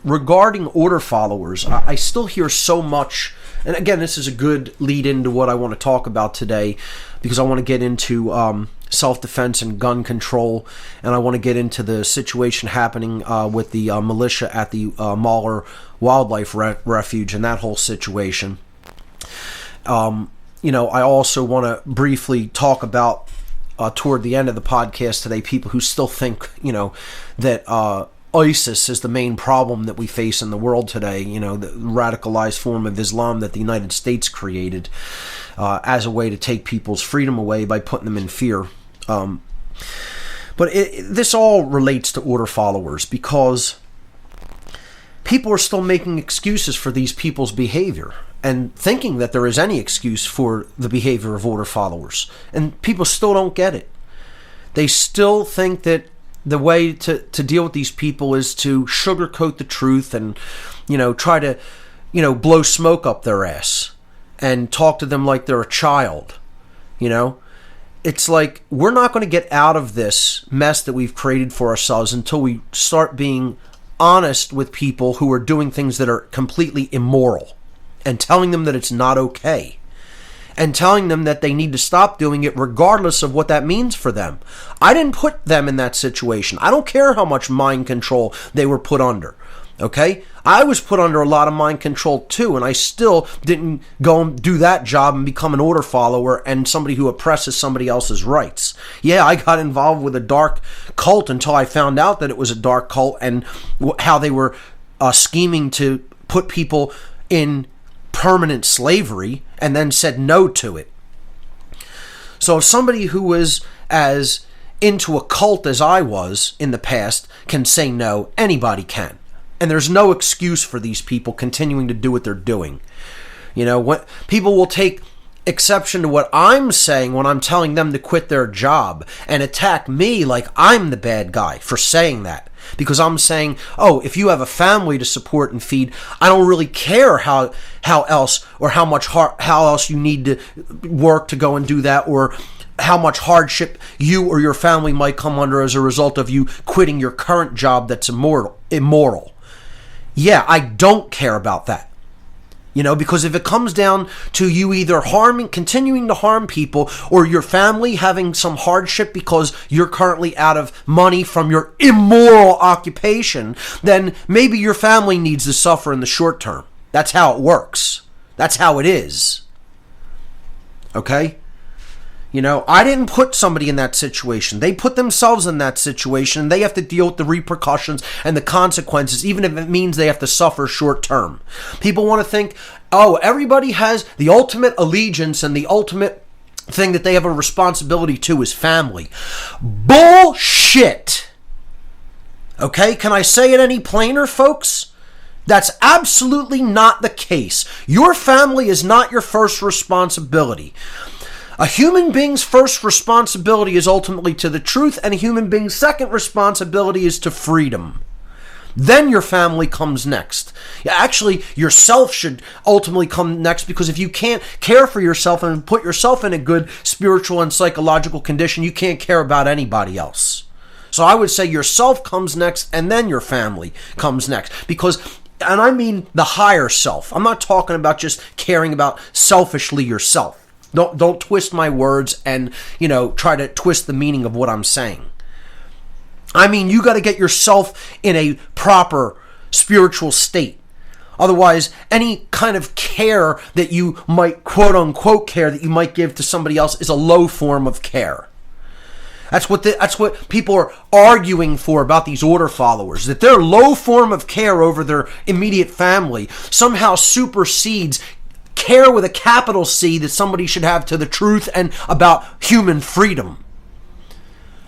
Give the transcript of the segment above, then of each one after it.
regarding order followers, I still hear so much, and again, this is a good lead into what I want to talk about today, because I want to get into self-defense and gun control, and I want to get into the situation happening with the militia at the Mahler Wildlife Refuge and that whole situation. I also want to briefly talk about, toward the end of the podcast today, people who still think, that ISIS is the main problem that we face in the world today, the radicalized form of Islam that the United States created as a way to take people's freedom away by putting them in fear. But this all relates to order followers, because people are still making excuses for these people's behavior and thinking that there is any excuse for the behavior of order followers. And people still don't get it. They still think that the way to deal with these people is to sugarcoat the truth and, try to, blow smoke up their ass and talk to them like they're a child. It's like, we're not going to get out of this mess that we've created for ourselves until we start being honest with people who are doing things that are completely immoral, and telling them that it's not okay, and telling them that they need to stop doing it regardless of what that means for them. I didn't put them in that situation. I don't care how much mind control they were put under. Okay? I was put under a lot of mind control too, and I still didn't go and do that job and become an order follower and somebody who oppresses somebody else's rights. Yeah, I got involved with a dark cult until I found out that it was a dark cult and how they were scheming to put people in permanent slavery, and then said no to it. So if somebody who was as into a cult as I was in the past can say no, anybody can. And there's no excuse for these people continuing to do what they're doing. What people will take exception to what I'm saying when I'm telling them to quit their job and attack me like I'm the bad guy for saying that. Because I'm saying, if you have a family to support and feed, I don't really care how else or how else you need to work to go and do that, or how much hardship you or your family might come under as a result of you quitting your current job that's immoral. Yeah, I don't care about that. Because if it comes down to you either continuing to harm people, or your family having some hardship because you're currently out of money from your immoral occupation, then maybe your family needs to suffer in the short term. That's how it works. That's how it is. Okay? I didn't put somebody in that situation. They put themselves in that situation, and they have to deal with the repercussions and the consequences, even if it means they have to suffer short term. People want to think, everybody has the ultimate allegiance, and the ultimate thing that they have a responsibility to is family. Bullshit! Okay, can I say it any plainer, folks? That's absolutely not the case. Your family is not your first responsibility. A human being's first responsibility is ultimately to the truth, and a human being's second responsibility is to freedom. Then your family comes next. Actually, yourself should ultimately come next, because if you can't care for yourself and put yourself in a good spiritual and psychological condition, you can't care about anybody else. So I would say yourself comes next, and then your family comes next. And I mean the higher self. I'm not talking about just caring about selfishly yourself. Don't twist my words and, try to twist the meaning of what I'm saying. I mean, you got to get yourself in a proper spiritual state. Otherwise, any kind of care that you might, quote unquote, care that you might give to somebody else is a low form of care. That's what people are arguing for about these order followers, that their low form of care over their immediate family somehow supersedes care with a capital C that somebody should have to the truth and about human freedom.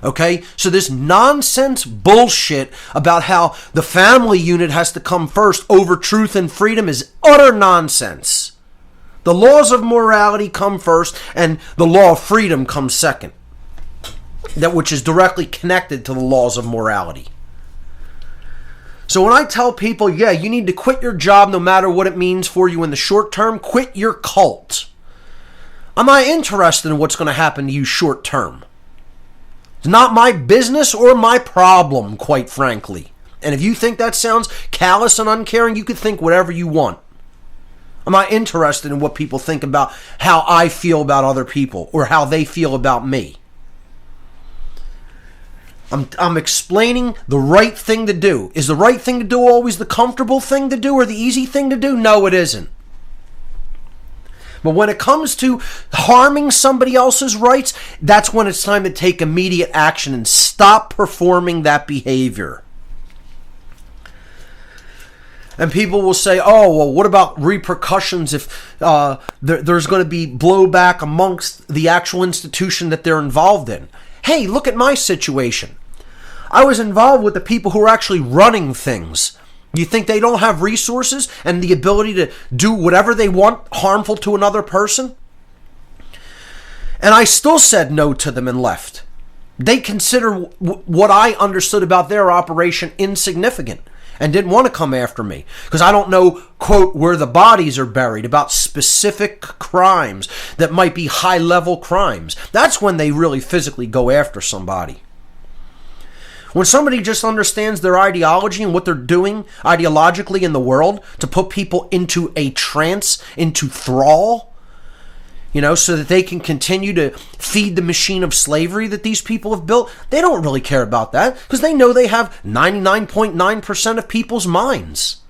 Okay? So this nonsense bullshit about how the family unit has to come first over truth and freedom is utter nonsense. The laws of morality come first, and the law of freedom comes second. That which is directly connected to the laws of morality. So when I tell people, you need to quit your job no matter what it means for you in the short term, quit your cult. I'm not interested in what's going to happen to you short term. It's not my business or my problem, quite frankly. And if you think that sounds callous and uncaring, you could think whatever you want. I'm not interested in what people think about how I feel about other people or how they feel about me. I'm explaining the right thing to do. Is the right thing to do always the comfortable thing to do or the easy thing to do? No, it isn't. But when it comes to harming somebody else's rights, that's when it's time to take immediate action and stop performing that behavior. And people will say, oh, well, what about repercussions if there's going to be blowback amongst the actual institution that they're involved in? Hey, look at my situation. I was involved with the people who are actually running things. You think they don't have resources and the ability to do whatever they want harmful to another person? And I still said no to them and left. They consider what I understood about their operation insignificant and didn't want to come after me because I don't know, quote, where the bodies are buried, about specific crimes that might be high-level crimes. That's when they really physically go after somebody. When somebody just understands their ideology and what they're doing ideologically in the world to put people into a trance, into thrall, so that they can continue to feed the machine of slavery that these people have built, they don't really care about that because they know they have 99.9% of people's minds.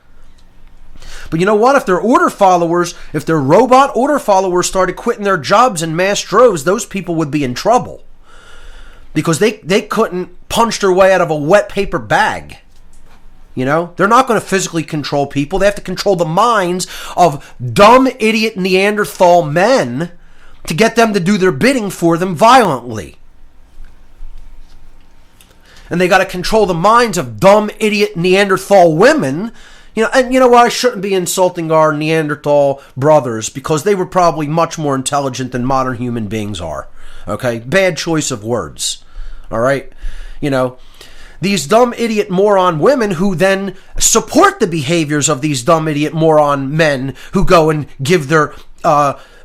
But you know what? If their order followers, if their robot order followers started quitting their jobs in mass droves, those people would be in trouble. Because they couldn't punch their way out of a wet paper bag. They're not going to physically control people. They have to control the minds of dumb, idiot Neanderthal men to get them to do their bidding for them violently. And they got to control the minds of dumb, idiot Neanderthal women. And you know what? I shouldn't be insulting our Neanderthal brothers because they were probably much more intelligent than modern human beings are. Okay? Bad choice of words. All right? These dumb, idiot, moron women who then support the behaviors of these dumb, idiot, moron men who go and give their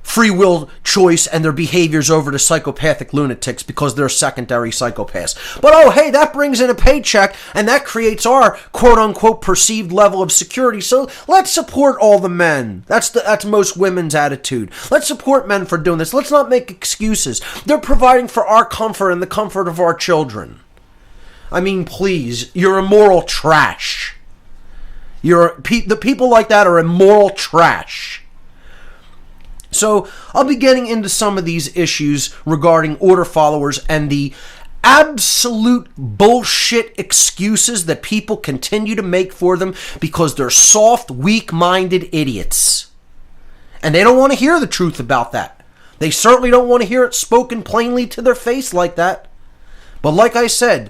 free will choice and their behaviors over to psychopathic lunatics because they're secondary psychopaths. But oh, hey, that brings in a paycheck and that creates our quote-unquote perceived level of security. So let's support all the men. That's most women's attitude. Let's support men for doing this. Let's not make excuses. They're providing for our comfort and the comfort of our children. I mean, please, you're immoral trash. The people like that are immoral trash. So I'll be getting into some of these issues regarding order followers and the absolute bullshit excuses that people continue to make for them because they're soft, weak-minded idiots. And they don't want to hear the truth about that. They certainly don't want to hear it spoken plainly to their face like that. But like I said,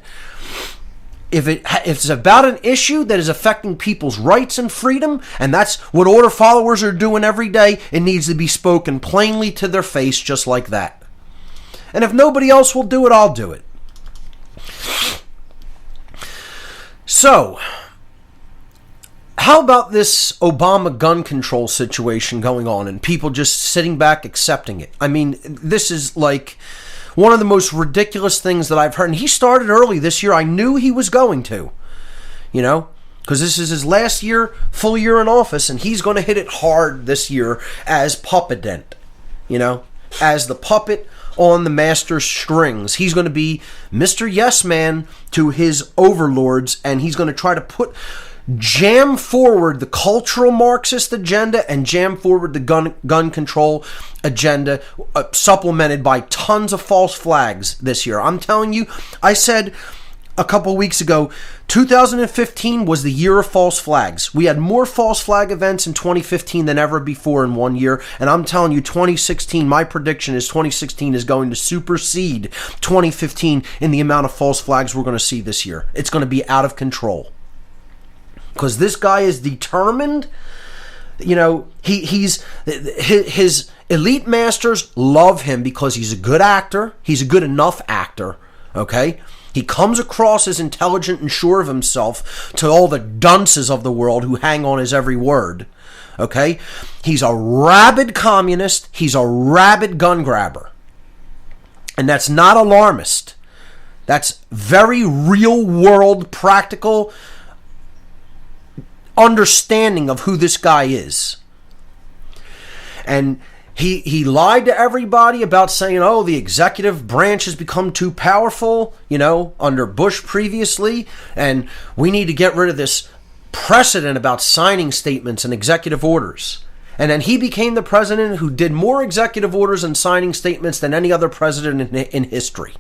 if it's about an issue that is affecting people's rights and freedom, and that's what order followers are doing every day, it needs to be spoken plainly to their face just like that. And if nobody else will do it, I'll do it. So, how about this Obama gun control situation going on and people just sitting back accepting it? I mean, this is like one of the most ridiculous things that I've heard. And he started early this year. I knew he was going to, because this is his last full year in office, and he's going to hit it hard this year as puppet, as the puppet on the master's strings. He's going to be Mr. Yes Man to his overlords, and he's going to try to jam forward the cultural Marxist agenda and jam forward the gun control agenda, supplemented by tons of false flags this year. I'm telling you, I said a couple weeks ago, 2015 was the year of false flags. We had more false flag events in 2015 than ever before in one year, and I'm telling you, 2016, my prediction is 2016 is going to supersede 2015 in the amount of false flags we're going to see this year. It's going to be out of control. Because this guy is determined, his elite masters love him because he's a good actor. He's a good enough actor, okay? He comes across as intelligent and sure of himself to all the dunces of the world who hang on his every word, okay? He's a rabid communist. He's a rabid gun grabber. And that's not alarmist. That's very real world, practical understanding of who this guy is. And he lied to everybody about saying, oh, the executive branch has become too powerful, under Bush previously, and we need to get rid of this precedent about signing statements and executive orders. And then he became the president who did more executive orders and signing statements than any other president in history.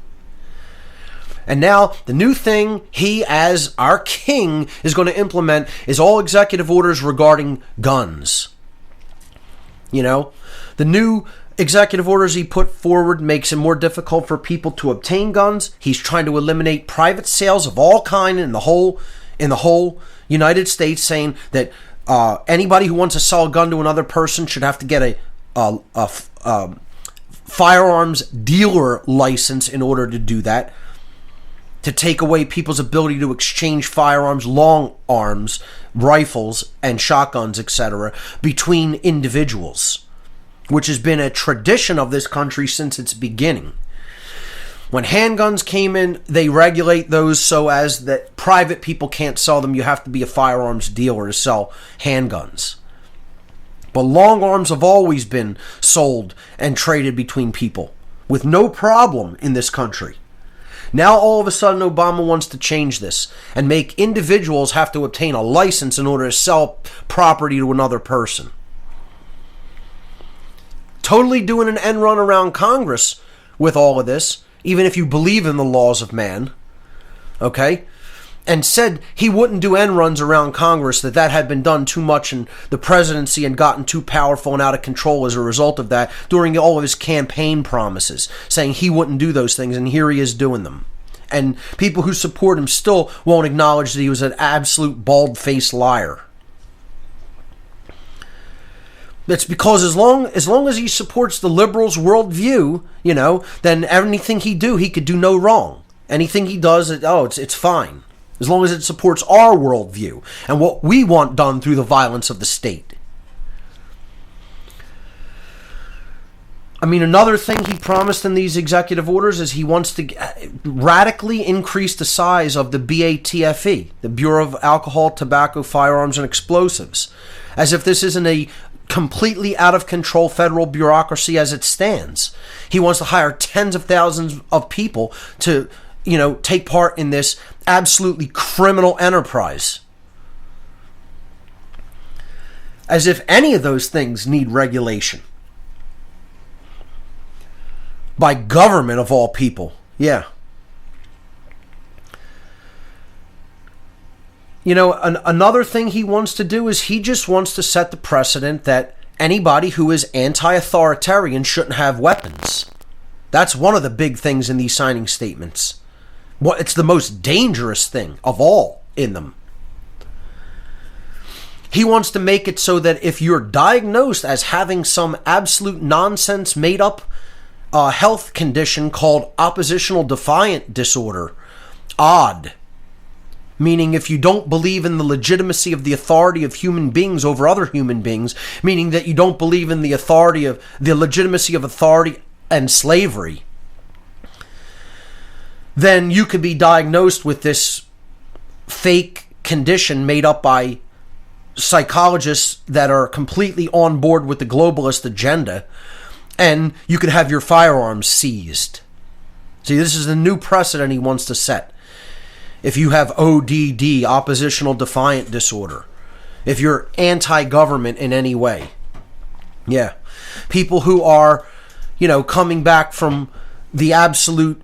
And now the new thing he, as our king, is going to implement is all executive orders regarding guns. The new executive orders he put forward makes it more difficult for people to obtain guns. He's trying to eliminate private sales of all kind in the whole United States, saying that anybody who wants to sell a gun to another person should have to get a firearms dealer license in order to do that, to take away people's ability to exchange firearms, long arms, rifles, and shotguns, etc., between individuals, which has been a tradition of this country since its beginning. When handguns came in, they regulate those so as that private people can't sell them. You have to be a firearms dealer to sell handguns. But long arms have always been sold and traded between people with no problem in this country. Now all of a sudden Obama wants to change this and make individuals have to obtain a license in order to sell property to another person. Totally doing an end run around Congress with all of this, even if you believe in the laws of man, okay? And said he wouldn't do end runs around Congress, that had been done too much in the presidency and gotten too powerful and out of control as a result of that during all of his campaign promises, saying he wouldn't do those things, and here he is doing them. And people who support him still won't acknowledge that he was an absolute bald-faced liar. That's because as long as he supports the liberals' worldview, then anything he could do no wrong. Anything he does, it's fine. As long as it supports our worldview and what we want done through the violence of the state. Another thing he promised in these executive orders is he wants to radically increase the size of the BATFE, the Bureau of Alcohol, Tobacco, Firearms, and Explosives, as if this isn't a completely out of control federal bureaucracy as it stands. He wants to hire tens of thousands of people to, take part in this absolutely criminal enterprise. As if any of those things need regulation. By government of all people. Yeah. Another thing he wants to do is he just wants to set the precedent that anybody who is anti-authoritarian shouldn't have weapons. That's one of the big things in these signing statements. It's the most dangerous thing of all in them. He wants to make it so that if you're diagnosed as having some absolute nonsense made up health condition called oppositional defiant disorder, ODD, meaning if you don't believe in the legitimacy of the authority of human beings over other human beings, meaning that you don't believe in the legitimacy of authority and slavery, then you could be diagnosed with this fake condition made up by psychologists that are completely on board with the globalist agenda, and you could have your firearms seized. See, this is the new precedent he wants to set. If you have ODD, oppositional defiant disorder, if you're anti-government in any way, yeah, people who are, coming back from the absolute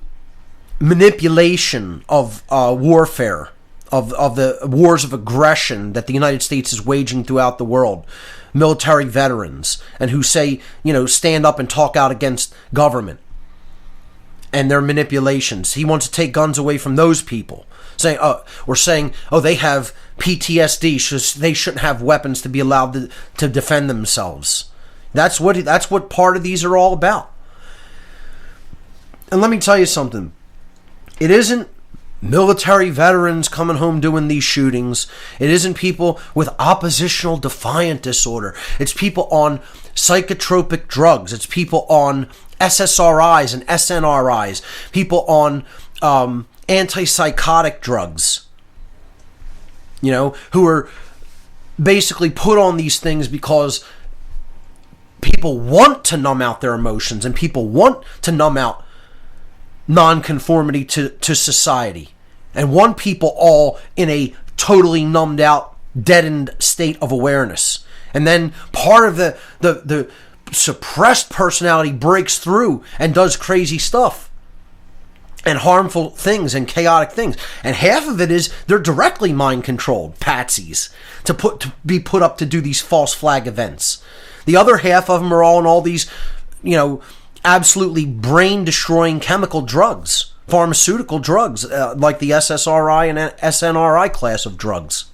manipulation of warfare, of the wars of aggression that the United States is waging throughout the world, military veterans, and who say, stand up and talk out against government and their manipulations. He wants to take guns away from those people, saying, they have PTSD, so they shouldn't have weapons to be allowed to defend themselves. That's what part of these are all about. And let me tell you something. It isn't military veterans coming home doing these shootings. It isn't people with oppositional defiant disorder. It's people on psychotropic drugs. It's people on SSRIs and SNRIs. People on antipsychotic drugs. Who are basically put on these things because people want to numb out their emotions and people want to numb out nonconformity to society and want people all in a totally numbed out, deadened state of awareness. And then part of the suppressed personality breaks through and does crazy stuff and harmful things and chaotic things. And half of it is they're directly mind controlled patsies to be put up to do these false flag events. The other half of them are all in all these, absolutely brain destroying chemical drugs, pharmaceutical drugs, like the SSRI and SNRI class of drugs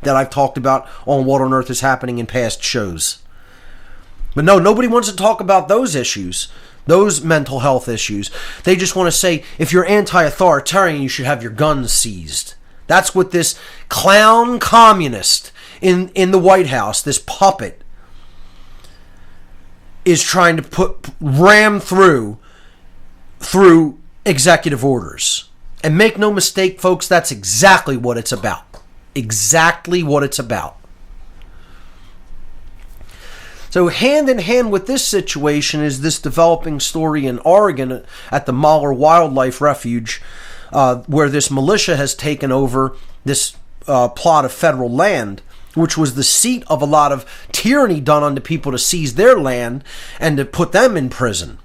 that I've talked about on What on Earth is Happening in past shows. But no, nobody wants to talk about those issues, those mental health issues. They just want to say, if you're anti-authoritarian, you should have your guns seized. That's what this clown communist in the White House, this puppet, is trying to ram through executive orders. And make no mistake, folks, that's exactly what it's about. Exactly what it's about. So hand in hand with this situation is this developing story in Oregon at the Mahler Wildlife Refuge, where this militia has taken over this plot of federal land, which was the seat of a lot of tyranny done unto people to seize their land and to put them in prison.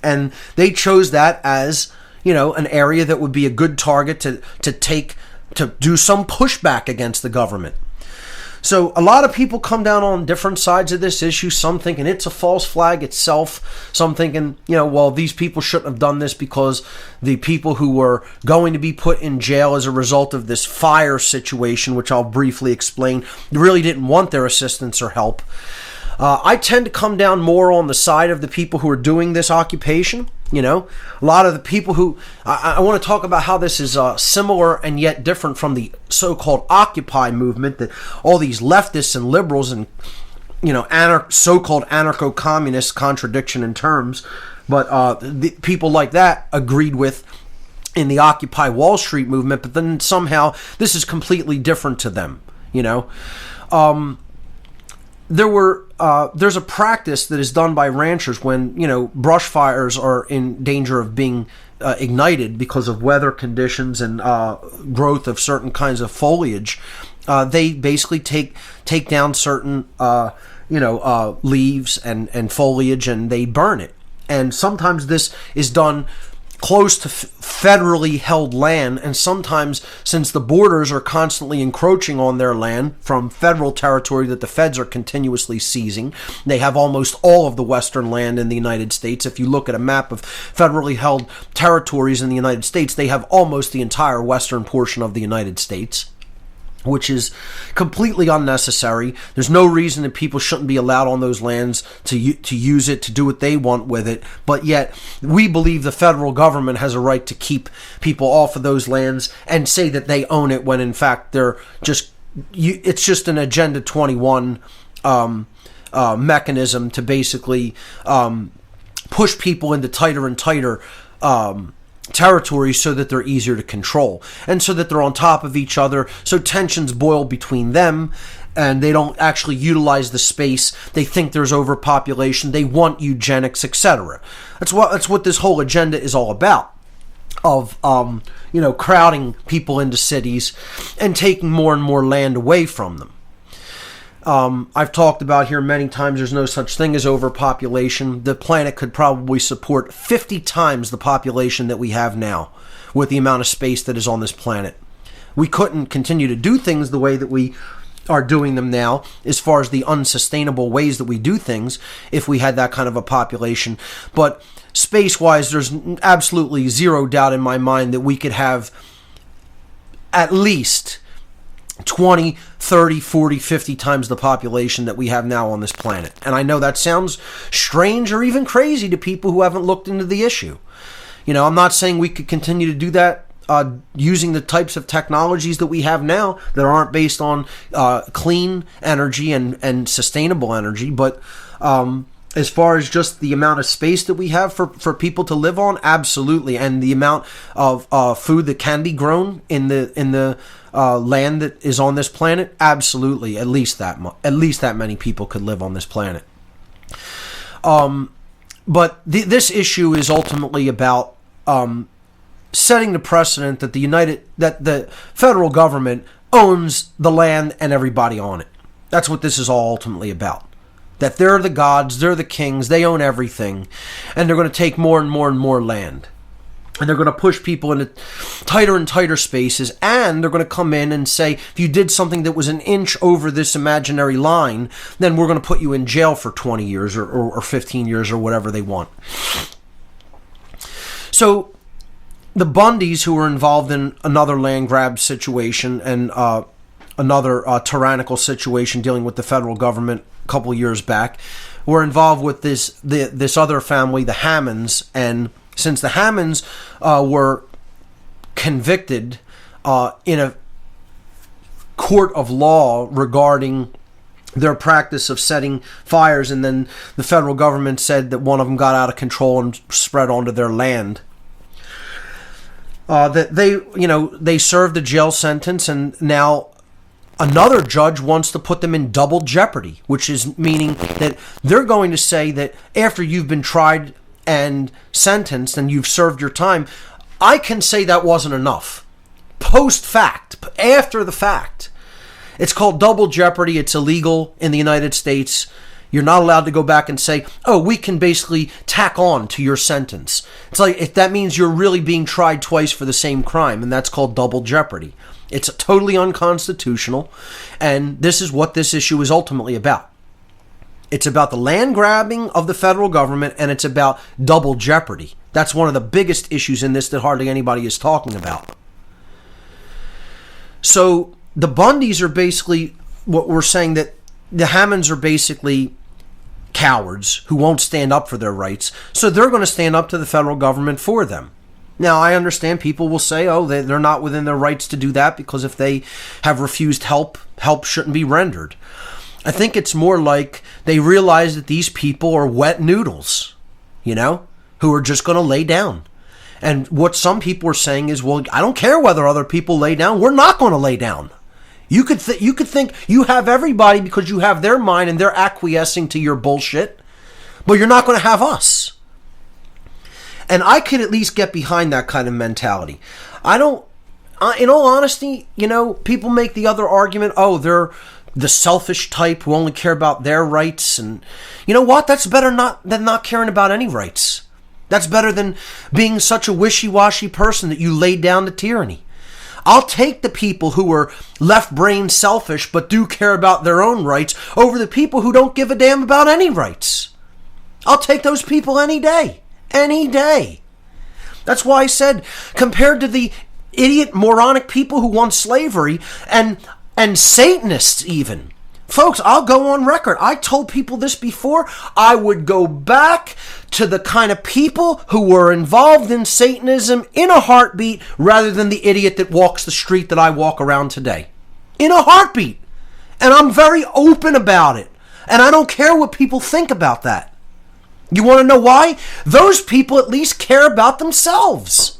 And they chose that as, an area that would be a good target to do some pushback against the government. So a lot of people come down on different sides of this issue. Some thinking it's a false flag itself. Some thinking, these people shouldn't have done this because the people who were going to be put in jail as a result of this fire situation, which I'll briefly explain, really didn't want their assistance or help. I tend to come down more on the side of the people who are doing this occupation. A lot of the people who I want to talk about how this is similar and yet different from the so-called Occupy movement that all these leftists and liberals and so-called anarcho-communists, contradiction in terms, but the people like that agreed with in the Occupy Wall Street movement. But then somehow this is completely different to them. There's a practice that is done by ranchers when, brush fires are in danger of being ignited because of weather conditions and growth of certain kinds of foliage. They basically take down certain, leaves and foliage and they burn it. And sometimes this is done close to federally held land, and sometimes, since the borders are constantly encroaching on their land from federal territory that the feds are continuously seizing, they have almost all of the western land in the United States. If you look at a map of federally held territories in the United States, they have almost the entire western portion of the United States, which is completely unnecessary. There's no reason that people shouldn't be allowed on those lands to use it, to do what they want with it. But yet, we believe the federal government has a right to keep people off of those lands and say that they own it when in fact it's just an Agenda 21 mechanism to basically push people into tighter and tighter territories so that they're easier to control and so that they're on top of each other, so tensions boil between them and they don't actually utilize the space. They think there's overpopulation, they want eugenics, etc. That's what this whole agenda is all about, of crowding people into cities and taking more and more land away from them. I've talked about here many times, there's no such thing as overpopulation. The planet could probably support 50 times the population that we have now with the amount of space that is on this planet. We couldn't continue to do things the way that we are doing them now, as far as the unsustainable ways that we do things, if we had that kind of a population. But space-wise, there's absolutely zero doubt in my mind that we could have at least 20, 30, 40, 50 times the population that we have now on this planet. And I know that sounds strange or even crazy to people who haven't looked into the issue. I'm not saying we could continue to do that using the types of technologies that we have now that aren't based on clean energy and sustainable energy, but as far as just the amount of space that we have for people to live on, absolutely, and the amount of food that can be grown in the land that is on this planet, absolutely, at least that many people could live on this planet. But this issue is ultimately about setting the precedent that the federal government owns the land and everybody on it. That's what this is all ultimately about. That they're the gods, they're the kings, they own everything, and they're going to take more and more and more land. And they're going to push people into tighter and tighter spaces, and they're going to come in and say, if you did something that was an inch over this imaginary line, then we're going to put you in jail for 20 years or 15 years or whatever they want. So the Bundys, who were involved in another land grab situation and another tyrannical situation dealing with the federal government a couple years back, were involved with this other family, the Hammonds, and since the Hammonds were convicted in a court of law regarding their practice of setting fires, and then the federal government said that one of them got out of control and spread onto their land, that they served a jail sentence, and now another judge wants to put them in double jeopardy, which is meaning that they're going to say that after you've been tried and sentenced and you've served your time, I can say that wasn't enough. Post fact, after the fact. It's called double jeopardy. It's illegal in the United States. You're not allowed to go back and say, oh, we can basically tack on to your sentence. It's like, if that means you're really being tried twice for the same crime, and that's called double jeopardy. It's totally unconstitutional, and this is what this issue is ultimately about. It's about the land grabbing of the federal government, and it's about double jeopardy. That's one of the biggest issues in this that hardly anybody is talking about. So the Bundys are basically, what we're saying, that the Hammonds are basically cowards who won't stand up for their rights, so they're going to stand up to the federal government for them. Now, I understand people will say, oh, they're not within their rights to do that because if they have refused help shouldn't be rendered. I think it's more like they realize that these people are wet noodles, who are just going to lay down. And what some people are saying is, well, I don't care whether other people lay down. We're not going to lay down. You could think you have everybody because you have their mind and they're acquiescing to your bullshit, but you're not going to have us. And I could at least get behind that kind of mentality. In all honesty, people make the other argument, oh, they're the selfish type who only care about their rights. And you know what? That's better than not caring about any rights. That's better than being such a wishy-washy person that you laid down to tyranny. I'll take the people who are left-brain selfish but do care about their own rights over the people who don't give a damn about any rights. I'll take those people any day. Any day. That's why I said, compared to the idiot, moronic people who want slavery and Satanists even. Folks, I'll go on record. I told people this before. I would go back to the kind of people who were involved in Satanism in a heartbeat rather than the idiot that walks the street that I walk around today. In a heartbeat. And I'm very open about it. And I don't care what people think about that. You want to know why? Those people at least care about themselves.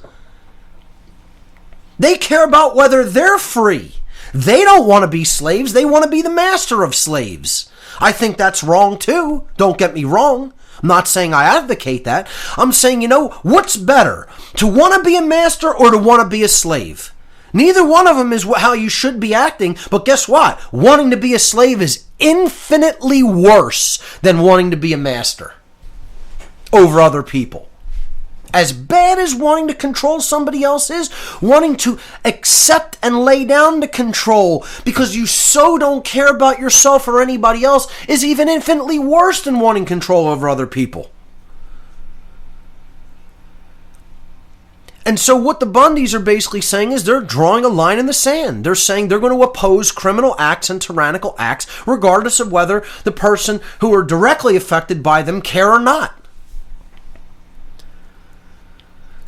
They care about whether they're free. They don't want to be slaves. They want to be the master of slaves. I think that's wrong too. Don't get me wrong. I'm not saying I advocate that. I'm saying, what's better? To want to be a master or to want to be a slave? Neither one of them is how you should be acting, but guess what? Wanting to be a slave is infinitely worse than wanting to be a master over other people. As bad as wanting to control somebody else is, wanting to accept and lay down to control because you so don't care about yourself or anybody else is even infinitely worse than wanting control over other people. And so what the Bundys are basically saying is they're drawing a line in the sand. They're saying they're going to oppose criminal acts and tyrannical acts regardless of whether the person who are directly affected by them care or not.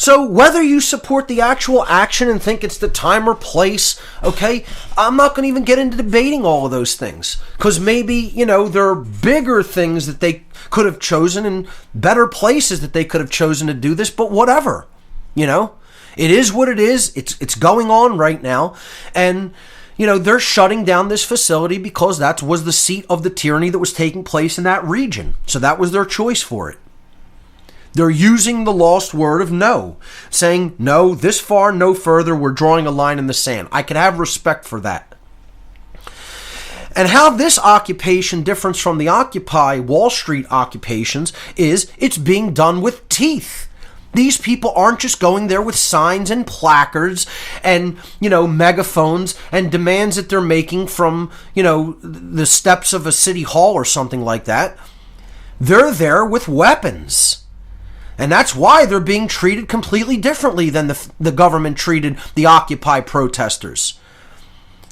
So whether you support the actual action and think it's the time or place, okay, I'm not going to even get into debating all of those things. Because maybe, there are bigger things that they could have chosen and better places that they could have chosen to do this, but whatever, It is what it is. It's going on right now. And, they're shutting down this facility because that was the seat of the tyranny that was taking place in that region. So that was their choice for it. They're using the lost word of no, saying, no, this far, no further, we're drawing a line in the sand. I can have respect for that. And how this occupation differs from the Occupy Wall Street occupations is it's being done with teeth. These people aren't just going there with signs and placards and, megaphones and demands that they're making from, the steps of a city hall or something like that. They're there with weapons. And that's why they're being treated completely differently than the government treated the Occupy protesters.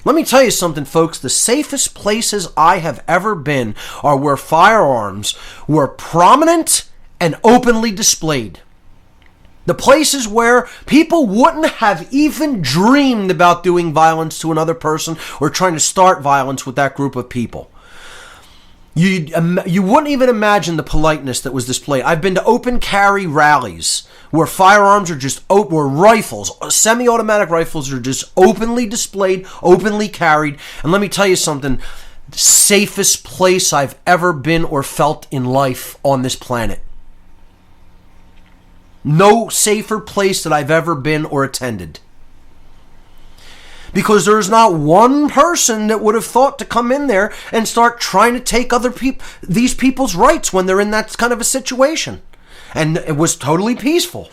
Let me tell you something, folks. The safest places I have ever been are where firearms were prominent and openly displayed. The places where people wouldn't have even dreamed about doing violence to another person or trying to start violence with that group of people. You wouldn't even imagine the politeness that was displayed. I've been to open carry rallies where firearms are just where rifles, semi-automatic rifles are just openly displayed, openly carried. And let me tell you something, the safest place I've ever been or felt in life on this planet. No safer place that I've ever been or attended. Because there's not one person that would have thought to come in there and start trying to take these people's rights when they're in that kind of a situation. And it was totally peaceful.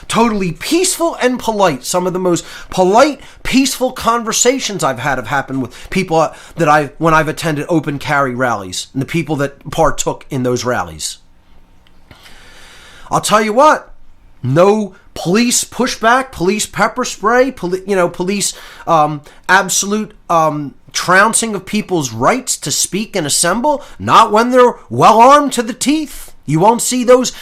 Totally peaceful and polite. Some of the most polite, peaceful conversations I've had have happened with people when I've attended open carry rallies and the people that partook in those rallies. I'll tell you what. No police pushback, police pepper spray, police absolute trouncing of people's rights to speak and assemble. Not when they're well armed to the teeth. You won't see those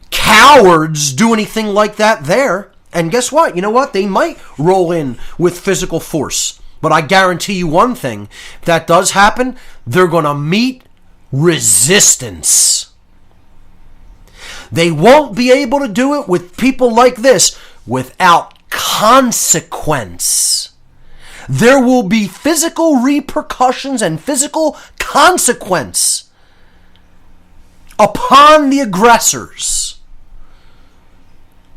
cowards do anything like that there. And guess what? You know what? They might roll in with physical force. But I guarantee you one thing. If that does happen, they're going to meet resistance. They won't be able to do it with people like this without consequence. There will be physical repercussions and physical consequence upon the aggressors.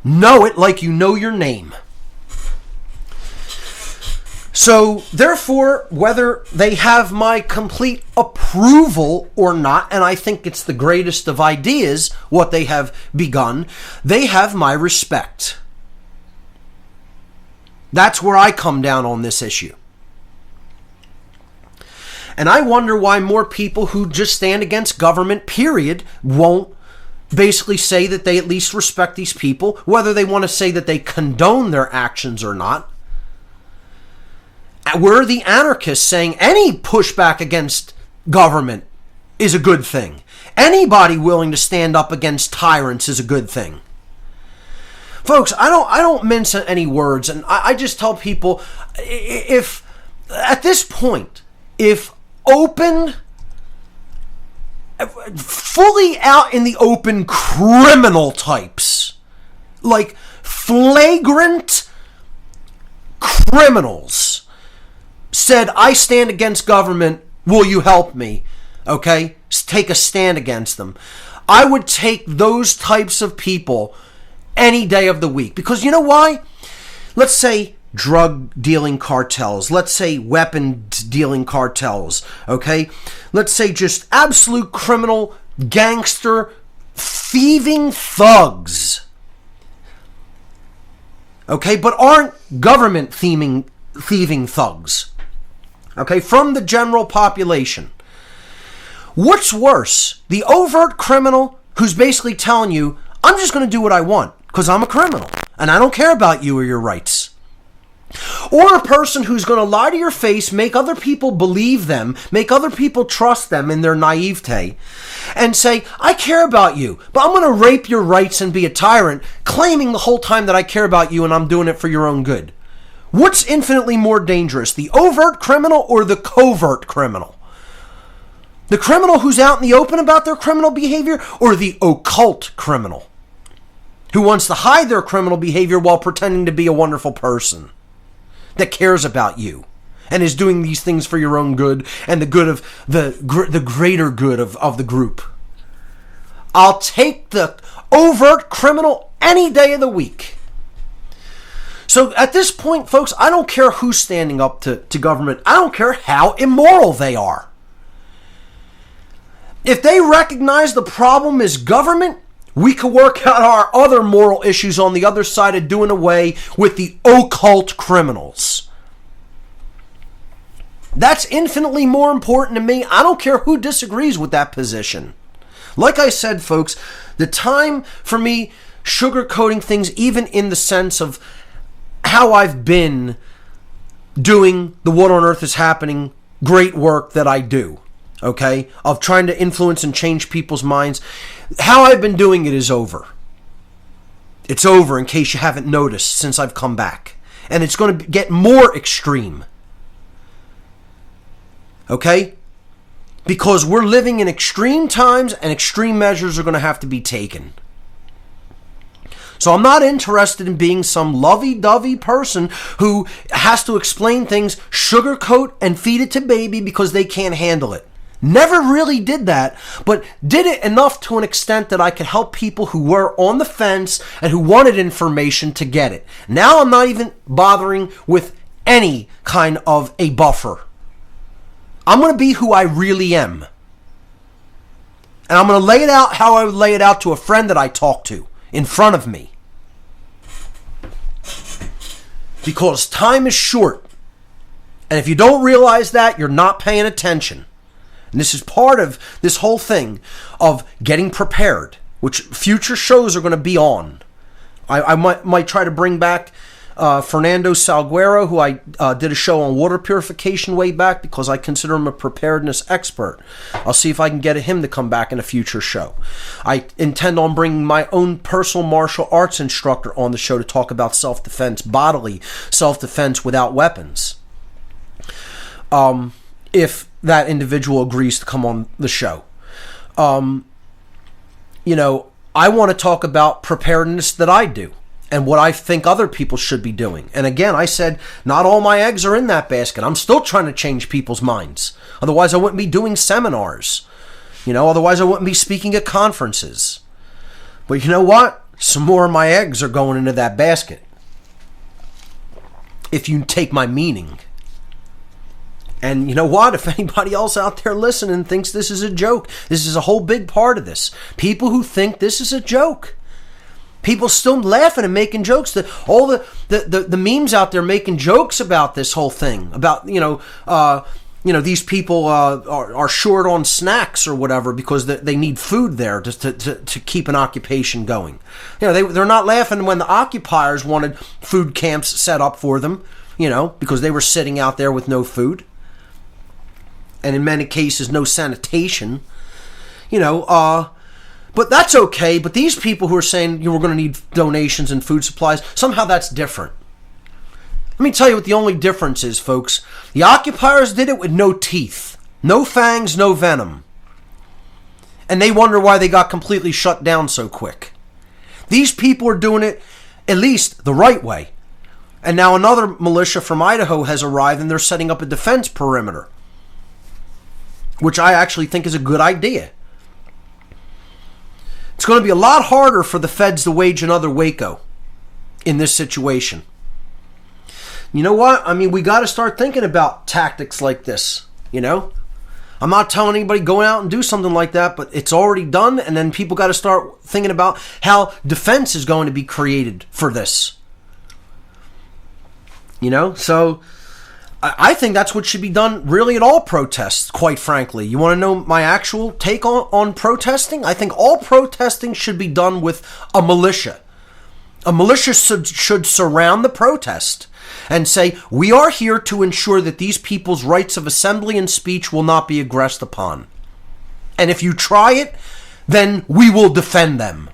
Know it like you know your name. So, therefore, whether they have my complete approval or not, and I think it's the greatest of ideas, what they have begun, they have my respect. That's where I come down on this issue. And I wonder why more people who just stand against government, period, won't basically say that they at least respect these people, whether they want to say that they condone their actions or not. We're the anarchists saying any pushback against government is a good thing. Anybody willing to stand up against tyrants is a good thing. Folks, I don't mince any words, and I just tell people, if at this point, if open, fully out in the open criminal types, like flagrant criminals, said, I stand against government, will you help me? Okay? Take a stand against them. I would take those types of people any day of the week. Because you know why? Let's say drug dealing cartels. Let's say weapon dealing cartels. Okay? Let's say just absolute criminal, gangster, thieving thugs. Okay? But aren't government thieving thugs. Okay, from the general population. What's worse? The overt criminal who's basically telling you, I'm just going to do what I want because I'm a criminal and I don't care about you or your rights. Or a person who's going to lie to your face, make other people believe them, make other people trust them in their naivete, and say, I care about you, but I'm going to rape your rights and be a tyrant, claiming the whole time that I care about you and I'm doing it for your own good. What's infinitely more dangerous, the overt criminal or the covert criminal? The criminal who's out in the open about their criminal behavior, or the occult criminal who wants to hide their criminal behavior while pretending to be a wonderful person that cares about you and is doing these things for your own good and the good of the greater good of the group? I'll take the overt criminal any day of the week. So at this point, folks, I don't care who's standing up to government. I don't care how immoral they are. If they recognize the problem is government, we can work out our other moral issues on the other side of doing away with the occult criminals. That's infinitely more important to me. I don't care who disagrees with that position. Like I said, folks, the time for me sugarcoating things, even in the sense of how I've been doing the What on Earth is Happening great work that I do, okay, of trying to influence and change people's minds, how I've been doing it is over. It's over, in case you haven't noticed, since I've come back. And it's going to get more extreme. Okay? Because we're living in extreme times and extreme measures are going to have to be taken. So I'm not interested in being some lovey-dovey person who has to explain things, sugarcoat, and feed it to baby because they can't handle it. Never really did that, but did it enough to an extent that I could help people who were on the fence and who wanted information to get it. Now I'm not even bothering with any kind of a buffer. I'm going to be who I really am. And I'm going to lay it out how I would lay it out to a friend that I talk to in front of me. Because time is short. And if you don't realize that, you're not paying attention. And this is part of this whole thing of getting prepared, which future shows are going to be on. I might try to bring back Fernando Salguero, who I did a show on water purification way back because I consider him a preparedness expert. I'll see if I can get him to come back in a future show. I intend on bringing my own personal martial arts instructor on the show to talk about self-defense, bodily self-defense without weapons. If that individual agrees to come on the show. I want to talk about preparedness that I do and what I think other people should be doing. And again, I said, not all my eggs are in that basket. I'm still trying to change people's minds. Otherwise, I wouldn't be doing seminars. Otherwise I wouldn't be speaking at conferences. But you know what? Some more of my eggs are going into that basket. If you take my meaning. And you know what? If anybody else out there listening thinks this is a joke, this is a whole big part of this. People who think this is a joke. People still laughing and making jokes. All the memes out there making jokes about this whole thing. About, these people are short on snacks or whatever because they need food there just to keep an occupation going. They're not laughing when the occupiers wanted food camps set up for them, because they were sitting out there with no food. And in many cases, no sanitation, but that's okay. But these people who are saying we're going to need donations and food supplies, somehow that's different. Let me tell you what the only difference is, folks. The occupiers did it with no teeth, no fangs, no venom. And they wonder why they got completely shut down so quick. These people are doing it at least the right way. And now another militia from Idaho has arrived and they're setting up a defense perimeter, which I actually think is a good idea. It's going to be a lot harder for the feds to wage another Waco in this situation. You know what? We got to start thinking about tactics like this, I'm not telling anybody going out and do something like that, but it's already done, and then people got to start thinking about how defense is going to be created for this. So I think that's what should be done really at all protests, quite frankly. You want to know my actual take on protesting? I think all protesting should be done with a militia. A militia should surround the protest. and say, we are here to ensure that these people's rights of assembly and speech will not be aggressed upon. And if you try it, then we will defend them.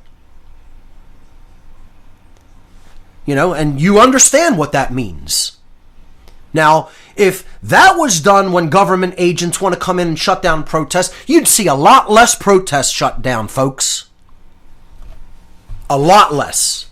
And you understand what that means. Now, if that was done when government agents want to come in and shut down protests, you'd see a lot less protests shut down, folks. A lot less.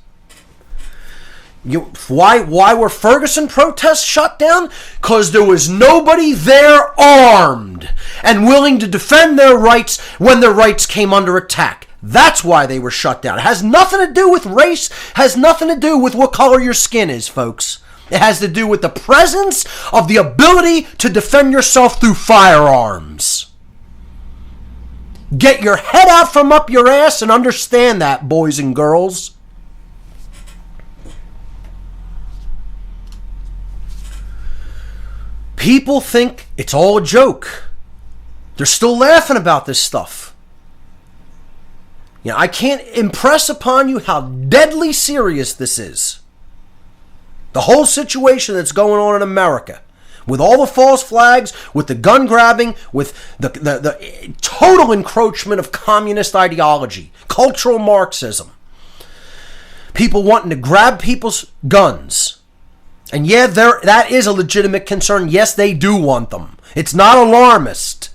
Why were Ferguson protests shut down? Because there was nobody there armed and willing to defend their rights when their rights came under attack. That's why they were shut down. It has nothing to do with race, has nothing to do with what color your skin is, folks. It has to do with the presence of the ability to defend yourself through firearms. Get your head out from up your ass and understand that, boys and girls. People think it's all a joke. They're still laughing about this stuff. I can't impress upon you how deadly serious this is. The whole situation that's going on in America, with all the false flags, with the gun grabbing, with the total encroachment of communist ideology, cultural Marxism, people wanting to grab people's guns. And yeah, that is a legitimate concern. Yes, they do want them. It's not alarmist.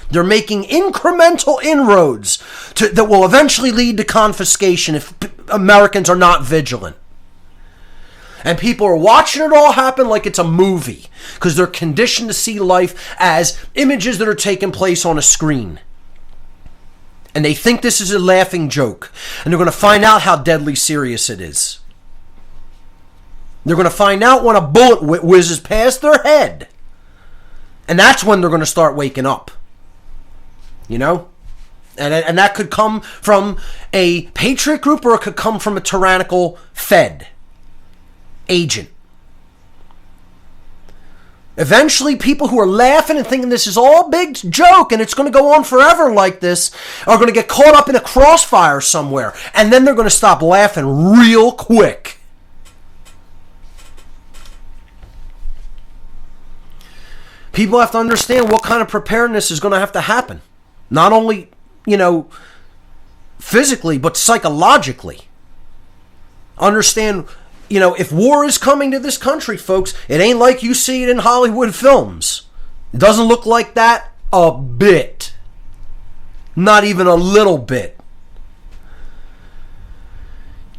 They're making incremental inroads that will eventually lead to confiscation if Americans are not vigilant. And people are watching it all happen like it's a movie because they're conditioned to see life as images that are taking place on a screen. And they think this is a laughing joke. And they're going to find out how deadly serious it is. They're going to find out when a bullet whizzes past their head. And that's when they're going to start waking up. And that could come from a patriot group or it could come from a tyrannical Fed agent. Eventually, people who are laughing and thinking this is all a big joke and it's going to go on forever like this are going to get caught up in a crossfire somewhere. And then they're going to stop laughing real quick. People have to understand what kind of preparedness is going to have to happen. Not only, physically, but psychologically. Understand, if war is coming to this country, folks, it ain't like you see it in Hollywood films. It doesn't look like that a bit. Not even a little bit.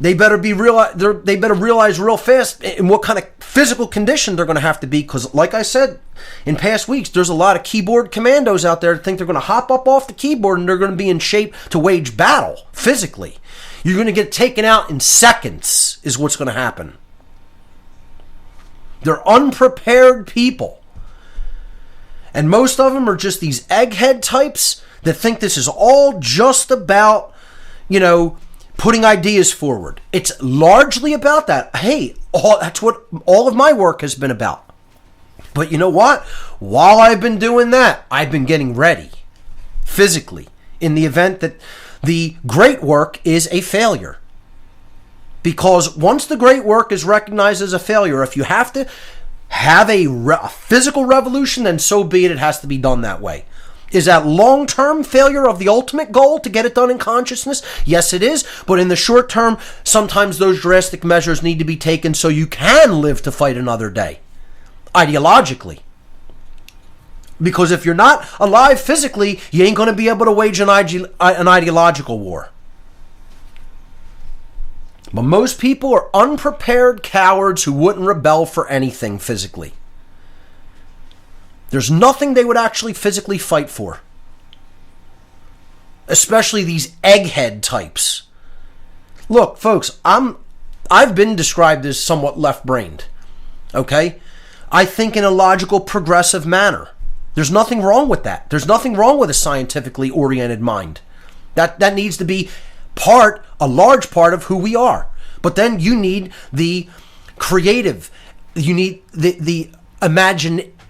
They better realize real fast in what kind of physical condition they're going to have to be. Because, like I said in past weeks, there's a lot of keyboard commandos out there that think they're going to hop up off the keyboard and they're going to be in shape to wage battle physically. You're going to get taken out in seconds is what's going to happen. They're unprepared people. And most of them are just these egghead types that think this is all just about, putting ideas forward. It's largely about that. Hey, that's what all of my work has been about. But you know what? While I've been doing that, I've been getting ready physically in the event that the great work is a failure. Because once the great work is recognized as a failure, if you have to have a physical revolution, then so be it. It has to be done that way. Is that long-term failure of the ultimate goal to get it done in consciousness? Yes, it is. But in the short term, sometimes those drastic measures need to be taken so you can live to fight another day. Ideologically. Because if you're not alive physically, you ain't going to be able to wage an ideological war. But most people are unprepared cowards who wouldn't rebel for anything physically. There's nothing they would actually physically fight for. Especially these egghead types. Look, folks, I've been described as somewhat left-brained. Okay? I think in a logical, progressive manner. There's nothing wrong with that. There's nothing wrong with a scientifically oriented mind. That needs to be a large part of who we are. But then you need the creative, you need the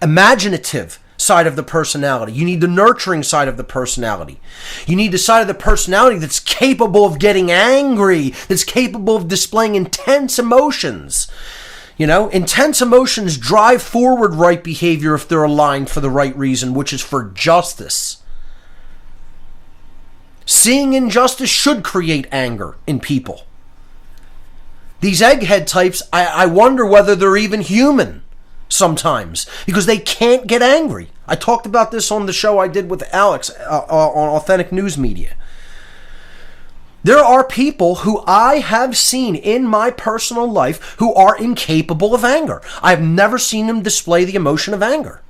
imaginative side of the personality. You need the nurturing side of the personality. You need the side of the personality that's capable of getting angry, that's capable of displaying intense emotions. Intense emotions drive forward right behavior if they're aligned for the right reason, which is for justice. Seeing injustice should create anger in people. These egghead types, I wonder whether they're even human sometimes, because they can't get angry. I talked about this on the show I did with Alex on Authentic News Media. There are people who I have seen in my personal life who are incapable of anger. I've never seen them display the emotion of anger.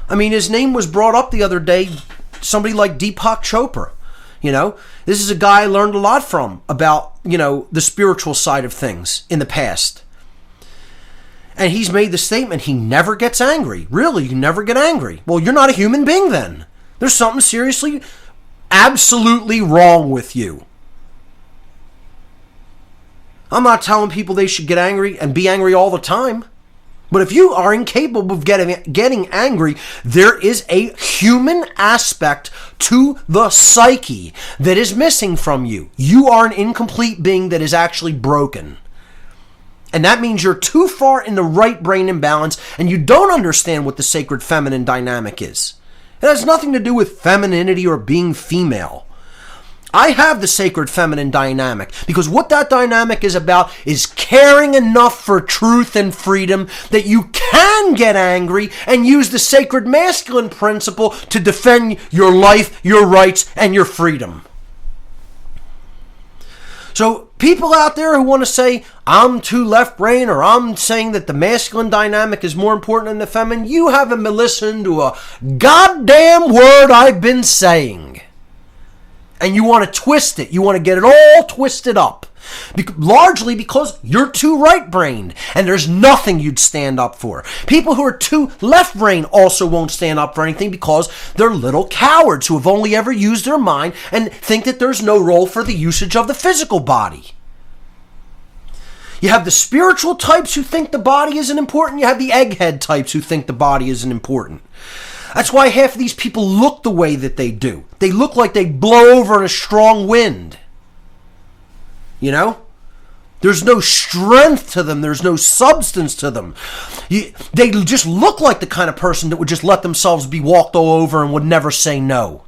I mean, his name was brought up the other day, somebody like Deepak Chopra. This is a guy I learned a lot from about, the spiritual side of things in the past. And he's made the statement, he never gets angry. Really, you never get angry. Well, you're not a human being then. There's something seriously, absolutely wrong with you. I'm not telling people they should get angry and be angry all the time. But if you are incapable of getting angry, there is a human aspect to the psyche that is missing from you. You are an incomplete being that is actually broken. And that means you're too far in the right brain imbalance and you don't understand what the sacred feminine dynamic is. It has nothing to do with femininity or being female. I have the sacred feminine dynamic because what that dynamic is about is caring enough for truth and freedom that you can get angry and use the sacred masculine principle to defend your life, your rights, and your freedom. So people out there who want to say, I'm too left brain, or I'm saying that the masculine dynamic is more important than the feminine, you haven't been listening to a goddamn word I've been saying. And you want to twist it. You want to get it all twisted up. Largely because you're too right-brained and there's nothing you'd stand up for. People who are too left-brained also won't stand up for anything because they're little cowards who have only ever used their mind and think that there's no role for the usage of the physical body. You have the spiritual types who think the body isn't important. You have the egghead types who think the body isn't important. That's why half of these people look the way that they do. They look like they blow over in a strong wind. There's no strength to them. There's no substance to them. They just look like the kind of person that would just let themselves be walked all over and would never say no.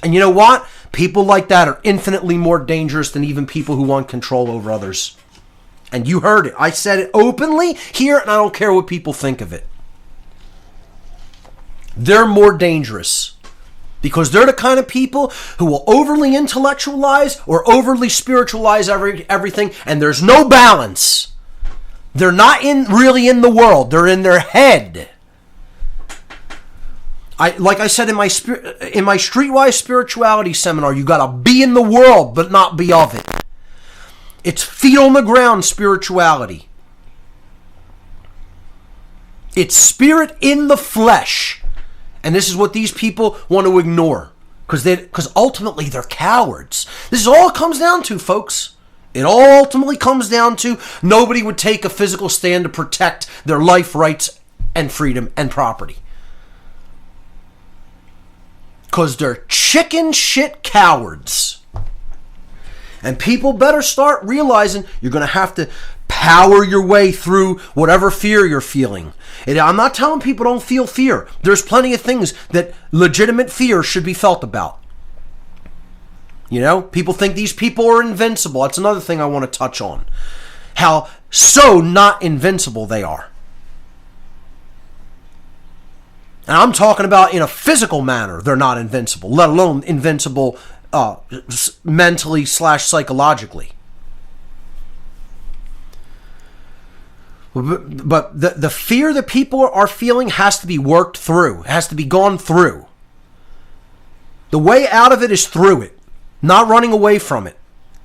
And you know what? People like that are infinitely more dangerous than even people who want control over others. And you heard it. I said it openly here, and I don't care what people think of it. They're more dangerous because they're the kind of people who will overly intellectualize or overly spiritualize everything, and there's no balance. They're not really in the world. They're in their head. Like I said in my Streetwise Spirituality seminar, you got to be in the world but not be of it. It's feet on the ground spirituality. It's spirit in the flesh. And this is what these people want to ignore. Because ultimately they're cowards. This is all it comes down to, folks. It all ultimately comes down to nobody would take a physical stand to protect their life, rights, and freedom and property. Because they're chicken shit cowards. And people better start realizing you're going to have to power your way through whatever fear you're feeling. And I'm not telling people don't feel fear. There's plenty of things that legitimate fear should be felt about. People think these people are invincible. That's another thing I want to touch on. How so not invincible they are. And I'm talking about in a physical manner, they're not invincible, let alone invincible mentally / psychologically. But the fear that people are feeling has to be worked through. It has to be gone through. The way out of it is through it, not running away from it.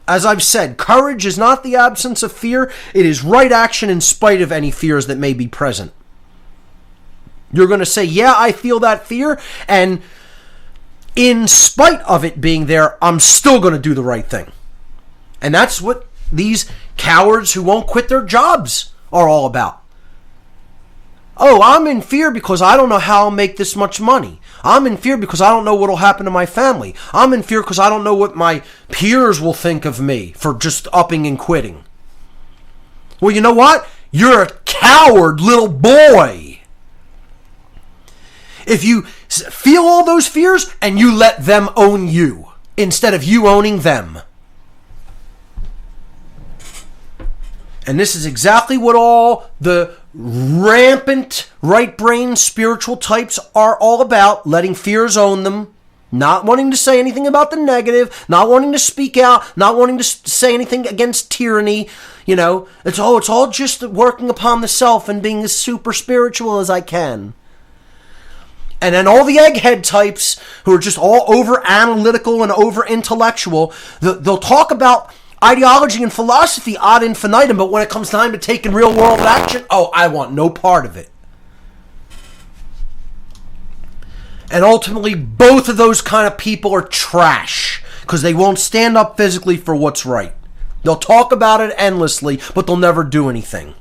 As I've said, courage is not the absence of fear. It is right action in spite of any fears that may be present. You're going to say, yeah, I feel that fear, and in spite of it being there, I'm still going to do the right thing. And that's what these cowards who won't quit their jobs are all about. Oh, I'm in fear because I don't know how I'll make this much money. I'm in fear because I don't know what will happen to my family. I'm in fear because I don't know what my peers will think of me for just upping and quitting. Well, you know what? You're a coward little boy. If you feel all those fears and you let them own you instead of you owning them. And this is exactly what all the rampant right-brain spiritual types are all about, letting fears own them, not wanting to say anything about the negative, not wanting to speak out, not wanting to say anything against tyranny. You know, it's all just working upon the self and being as super spiritual as I can. And then all the egghead types who are just all over analytical and over intellectual, they'll talk about ideology and philosophy ad infinitum, but when it comes time to taking real world action, I want no part of it. And ultimately, both of those kind of people are trash because they won't stand up physically for what's right. They'll talk about it endlessly, but they'll never do anything.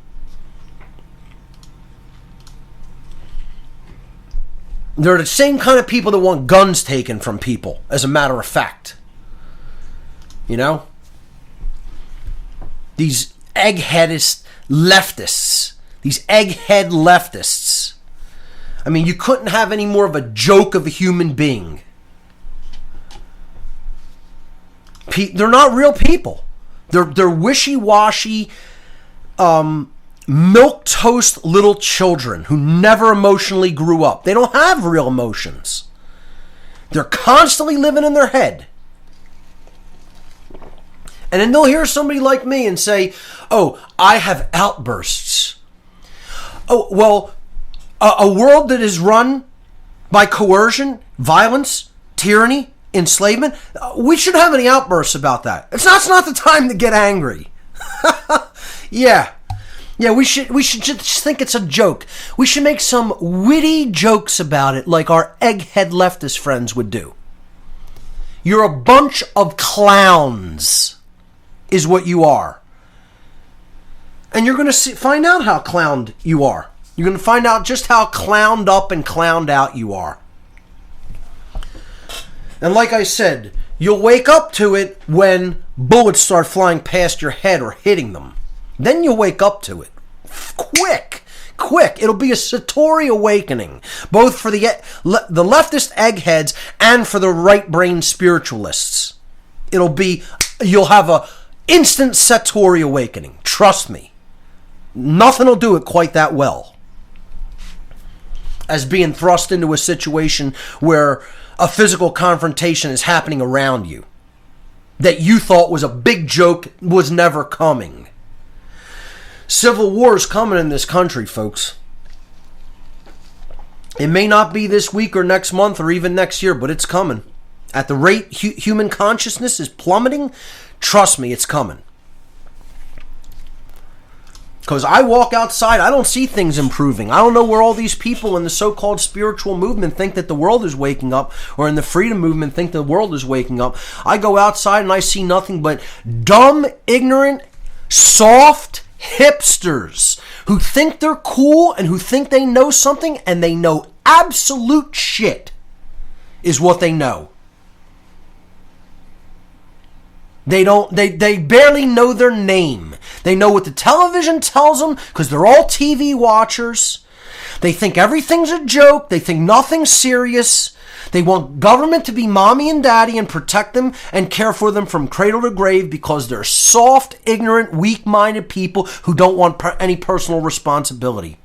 They're the same kind of people that want guns taken from people, as a matter of fact. You know? These eggheadist leftists. These egghead leftists. I mean, you couldn't have any more of a joke of a human being. They're not real people. They're wishy-washy, milquetoast little children who never emotionally grew up. They don't have real emotions. They're constantly living in their head. And then they'll hear somebody like me and say, I have outbursts. Well, a world that is run by coercion, violence, tyranny, enslavement, we shouldn't have any outbursts about that. It's not the time to get angry. Yeah, we should just think it's a joke. We should make some witty jokes about it like our egghead leftist friends would do. You're a bunch of clowns, is what you are. And you're going to find out how clowned you are. You're going to find out just how clowned up and clowned out you are. And like I said, you'll wake up to it when bullets start flying past your head or hitting them. Then you'll wake up to it. Quick. It'll be a Satori awakening, both for the leftist eggheads and for the right-brain spiritualists. You'll have a instant Satori awakening. Trust me. Nothing will do it quite that well as being thrust into a situation where a physical confrontation is happening around you that you thought was a big joke was never coming. Civil war is coming in this country, folks. It may not be this week or next month or even next year, but it's coming. At the rate human consciousness is plummeting, trust me, it's coming. Because I walk outside, I don't see things improving. I don't know where all these people in the so-called spiritual movement think that the world is waking up, or in the freedom movement think the world is waking up. I go outside and I see nothing but dumb, ignorant, soft hipsters who think they're cool and who think they know something, and they know absolute shit is what they know. They barely know their name. They know what the television tells them because they're all TV watchers. They think everything's a joke. They think nothing's serious. They want government to be mommy and daddy and protect them and care for them from cradle to grave because they're soft, ignorant, weak-minded people who don't want any personal responsibility.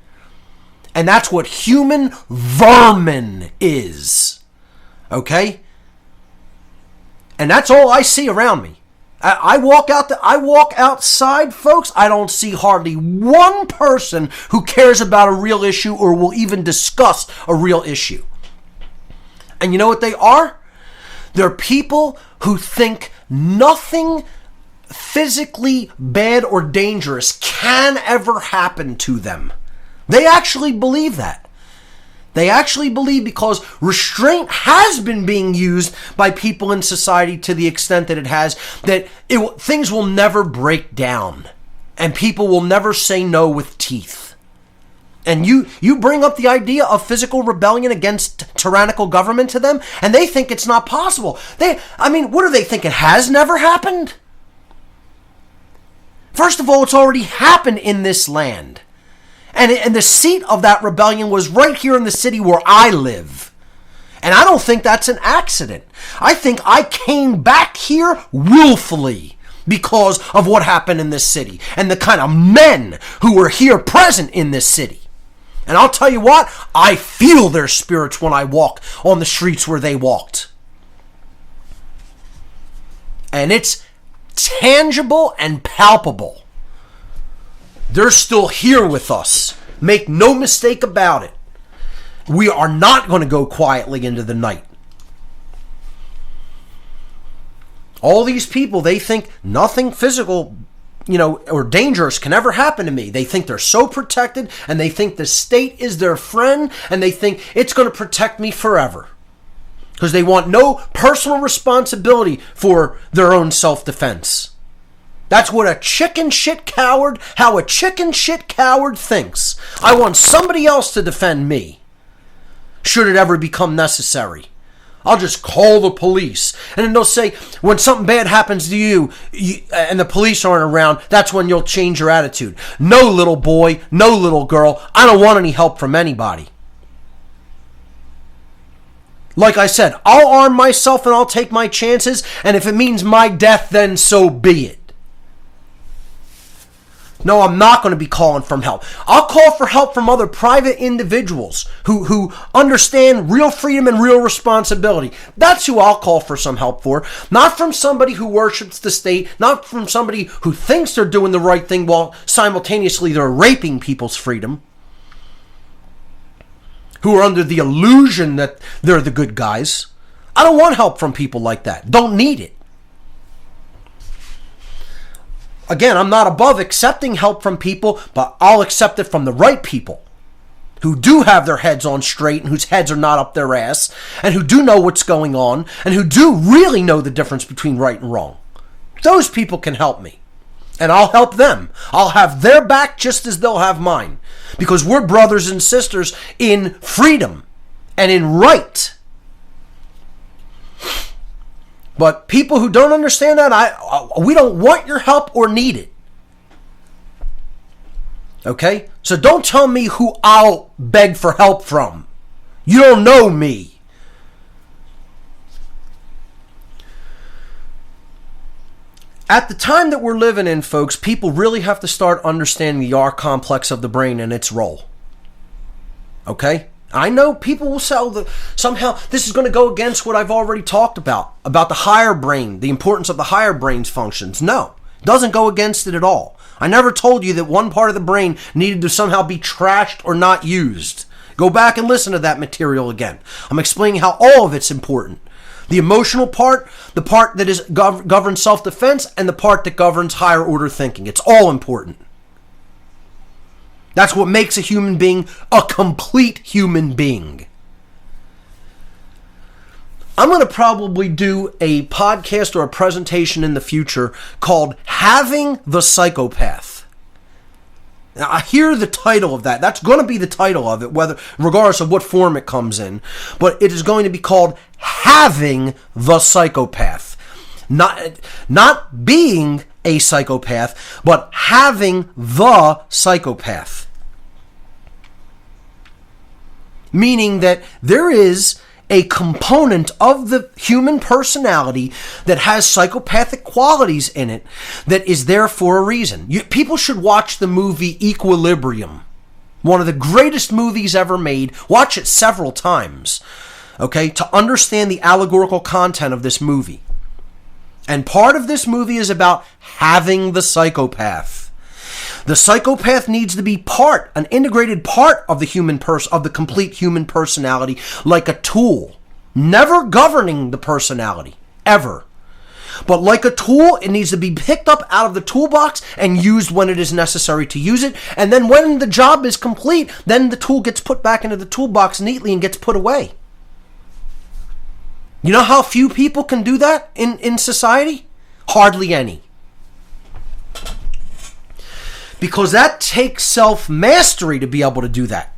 And that's what human vermin is. Okay? And that's all I see around me. I walk outside, folks. I don't see hardly one person who cares about a real issue or will even discuss a real issue. And you know what they are? They're people who think nothing physically bad or dangerous can ever happen to them. They actually believe that. They actually believe, because restraint has been being used by people in society to the extent that it has, that things will never break down and people will never say no with teeth. And you bring up the idea of physical rebellion against tyrannical government to them, and they think it's not possible. What do they think? It has never happened? First of all, it's already happened in this land. And the seat of that rebellion was right here in the city where I live. And I don't think that's an accident. I think I came back here willfully because of what happened in this city and the kind of men who were here present in this city. And I'll tell you what, I feel their spirits when I walk on the streets where they walked. And it's tangible and palpable. They're still here with us. Make no mistake about it. We are not going to go quietly into the night. All these people, they think nothing physical, or dangerous can ever happen to me. They think they're so protected, and they think the state is their friend, and they think it's going to protect me forever. Because they want no personal responsibility for their own self-defense. That's what a chicken shit coward thinks. I want somebody else to defend me, should it ever become necessary. I'll just call the police. And then they'll say, when something bad happens to you and the police aren't around, that's when you'll change your attitude. No, little boy, no, little girl, I don't want any help from anybody. Like I said, I'll arm myself and I'll take my chances, and if it means my death, then so be it. No, I'm not going to be calling for help. I'll call for help from other private individuals who understand real freedom and real responsibility. That's who I'll call for some help for. Not from somebody who worships the state, not from somebody who thinks they're doing the right thing while simultaneously they're raping people's freedom, who are under the illusion that they're the good guys. I don't want help from people like that. Don't need it. Again, I'm not above accepting help from people, but I'll accept it from the right people who do have their heads on straight and whose heads are not up their ass and who do know what's going on and who do really know the difference between right and wrong. Those people can help me, and I'll help them. I'll have their back just as they'll have mine, because we're brothers and sisters in freedom and in right. But people who don't understand that, we don't want your help or need it. Okay? So don't tell me who I'll beg for help from. You don't know me. At the time that we're living in, folks, people really have to start understanding the R complex of the brain and its role. Okay? I know people will say somehow this is going to go against what I've already talked about the higher brain, the importance of the higher brain's functions. No, it doesn't go against it at all. I never told you that one part of the brain needed to somehow be trashed or not used. Go back and listen to that material again. I'm explaining how all of it's important. The emotional part, the part that governs self-defense, and the part that governs higher order thinking. It's all important. That's what makes a human being a complete human being. I'm going to probably do a podcast or a presentation in the future called Having the Psychopath. Now, I hear the title of that. That's going to be the title of it, regardless of what form it comes in. But it is going to be called Having the Psychopath. Not being a psychopath, but having the psychopath. Meaning that there is a component of the human personality that has psychopathic qualities in it that is there for a reason. People should watch the movie Equilibrium. One of the greatest movies ever made. Watch it several times, okay, to understand the allegorical content of this movie. And part of this movie is about having the psychopath. The psychopath needs to be an integrated part of the complete human personality, like a tool, never governing the personality, ever. But like a tool, it needs to be picked up out of the toolbox and used when it is necessary to use it. And then when the job is complete, then the tool gets put back into the toolbox neatly and gets put away. You know how few people can do that in society? Hardly any. Because that takes self-mastery to be able to do that.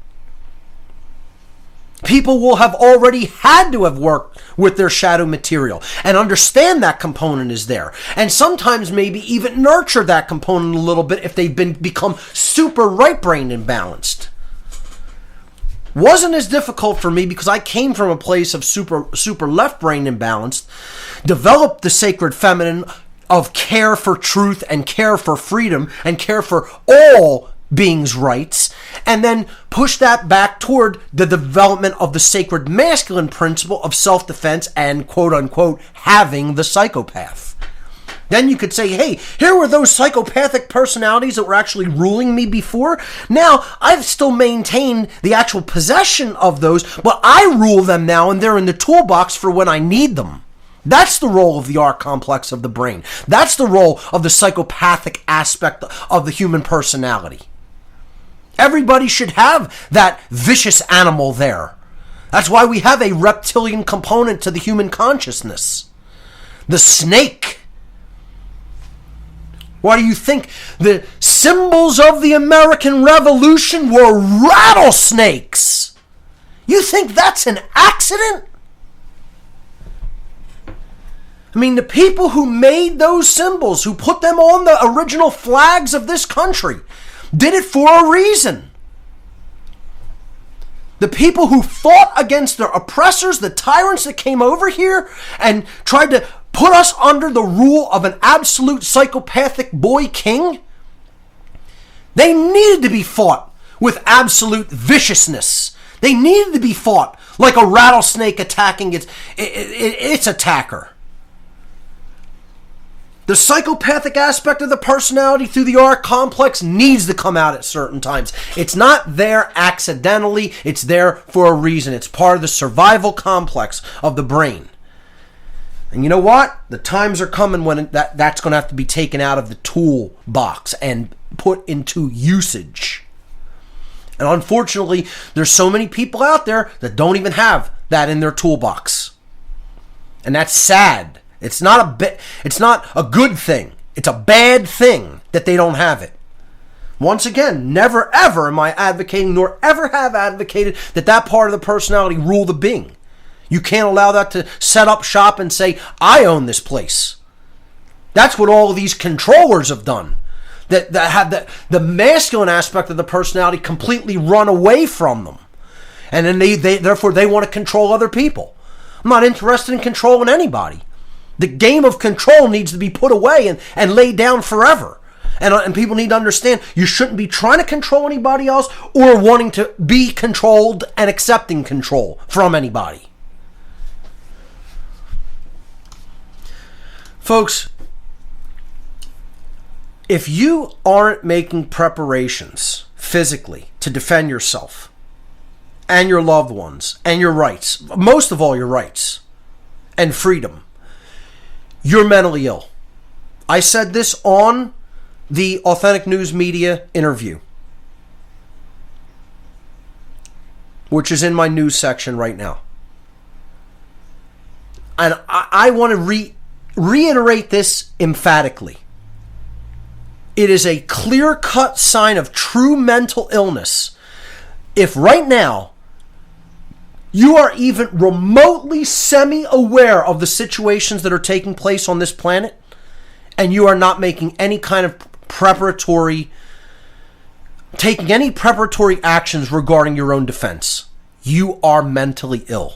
People will have already had to have worked with their shadow material and understand that component is there. And sometimes maybe even nurture that component a little bit if they've become super right brain imbalanced. Wasn't as difficult for me because I came from a place of super left brain imbalanced, developed the sacred feminine of care for truth and care for freedom and care for all beings' rights, and then push that back toward the development of the sacred masculine principle of self-defense and quote-unquote having the psychopath. Then you could say, hey, here were those psychopathic personalities that were actually ruling me before. Now, I've still maintained the actual possession of those, but I rule them now and they're in the toolbox for when I need them. That's the role of the R complex of the brain. That's the role of the psychopathic aspect of the human personality. Everybody should have that vicious animal there. That's why we have a reptilian component to the human consciousness. The snake. Why do you think the symbols of the American Revolution were rattlesnakes? You think that's an accident? I mean, the people who made those symbols, who put them on the original flags of this country, did it for a reason. The people who fought against their oppressors, the tyrants that came over here and tried to put us under the rule of an absolute psychopathic boy king, they needed to be fought with absolute viciousness. They needed to be fought like a rattlesnake attacking its attacker. The psychopathic aspect of the personality through the R complex needs to come out at certain times. It's not there accidentally. It's there for a reason. It's part of the survival complex of the brain. And you know what? The times are coming when that's going to have to be taken out of the toolbox and put into usage. And unfortunately, there's so many people out there that don't even have that in their toolbox. And that's sad. It's not a good thing. It's a bad thing that they don't have it. Once again, never ever am I advocating, nor ever have advocated, that part of the personality rule the being. You can't allow that to set up shop and say, I own this place. That's what all of these controllers have done. That have the masculine aspect of the personality completely run away from them. And then therefore they want to control other people. I'm not interested in controlling anybody. The game of control needs to be put away and laid down forever. And people need to understand you shouldn't be trying to control anybody else or wanting to be controlled and accepting control from anybody. Folks, if you aren't making preparations physically to defend yourself and your loved ones and your rights, most of all your rights and freedom, you're mentally ill. I said this on the Authentic News Media interview, which is in my news section right now. And I want to reiterate this emphatically. It is a clear-cut sign of true mental illness if right now you are even remotely semi-aware of the situations that are taking place on this planet, and you are not making any kind of taking any preparatory actions regarding your own defense. You are mentally ill.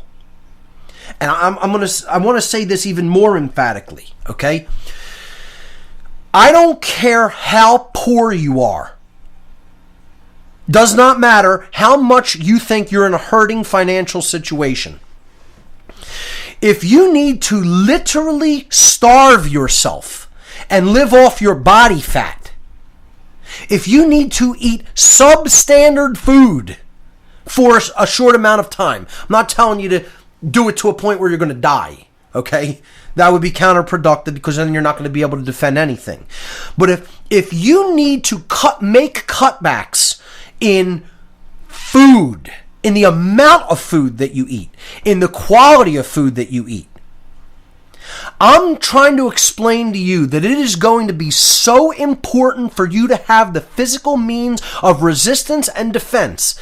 And I want to say this even more emphatically, okay? I don't care how poor you are. Does not matter how much you think you're in a hurting financial situation. If you need to literally starve yourself and live off your body fat, if you need to eat substandard food for a short amount of time, I'm not telling you to do it to a point where you're going to die, okay? That would be counterproductive because then you're not going to be able to defend anything. But if you need to make cutbacks in food, in the amount of food that you eat, in the quality of food that you eat, I'm trying to explain to you that it is going to be so important for you to have the physical means of resistance and defense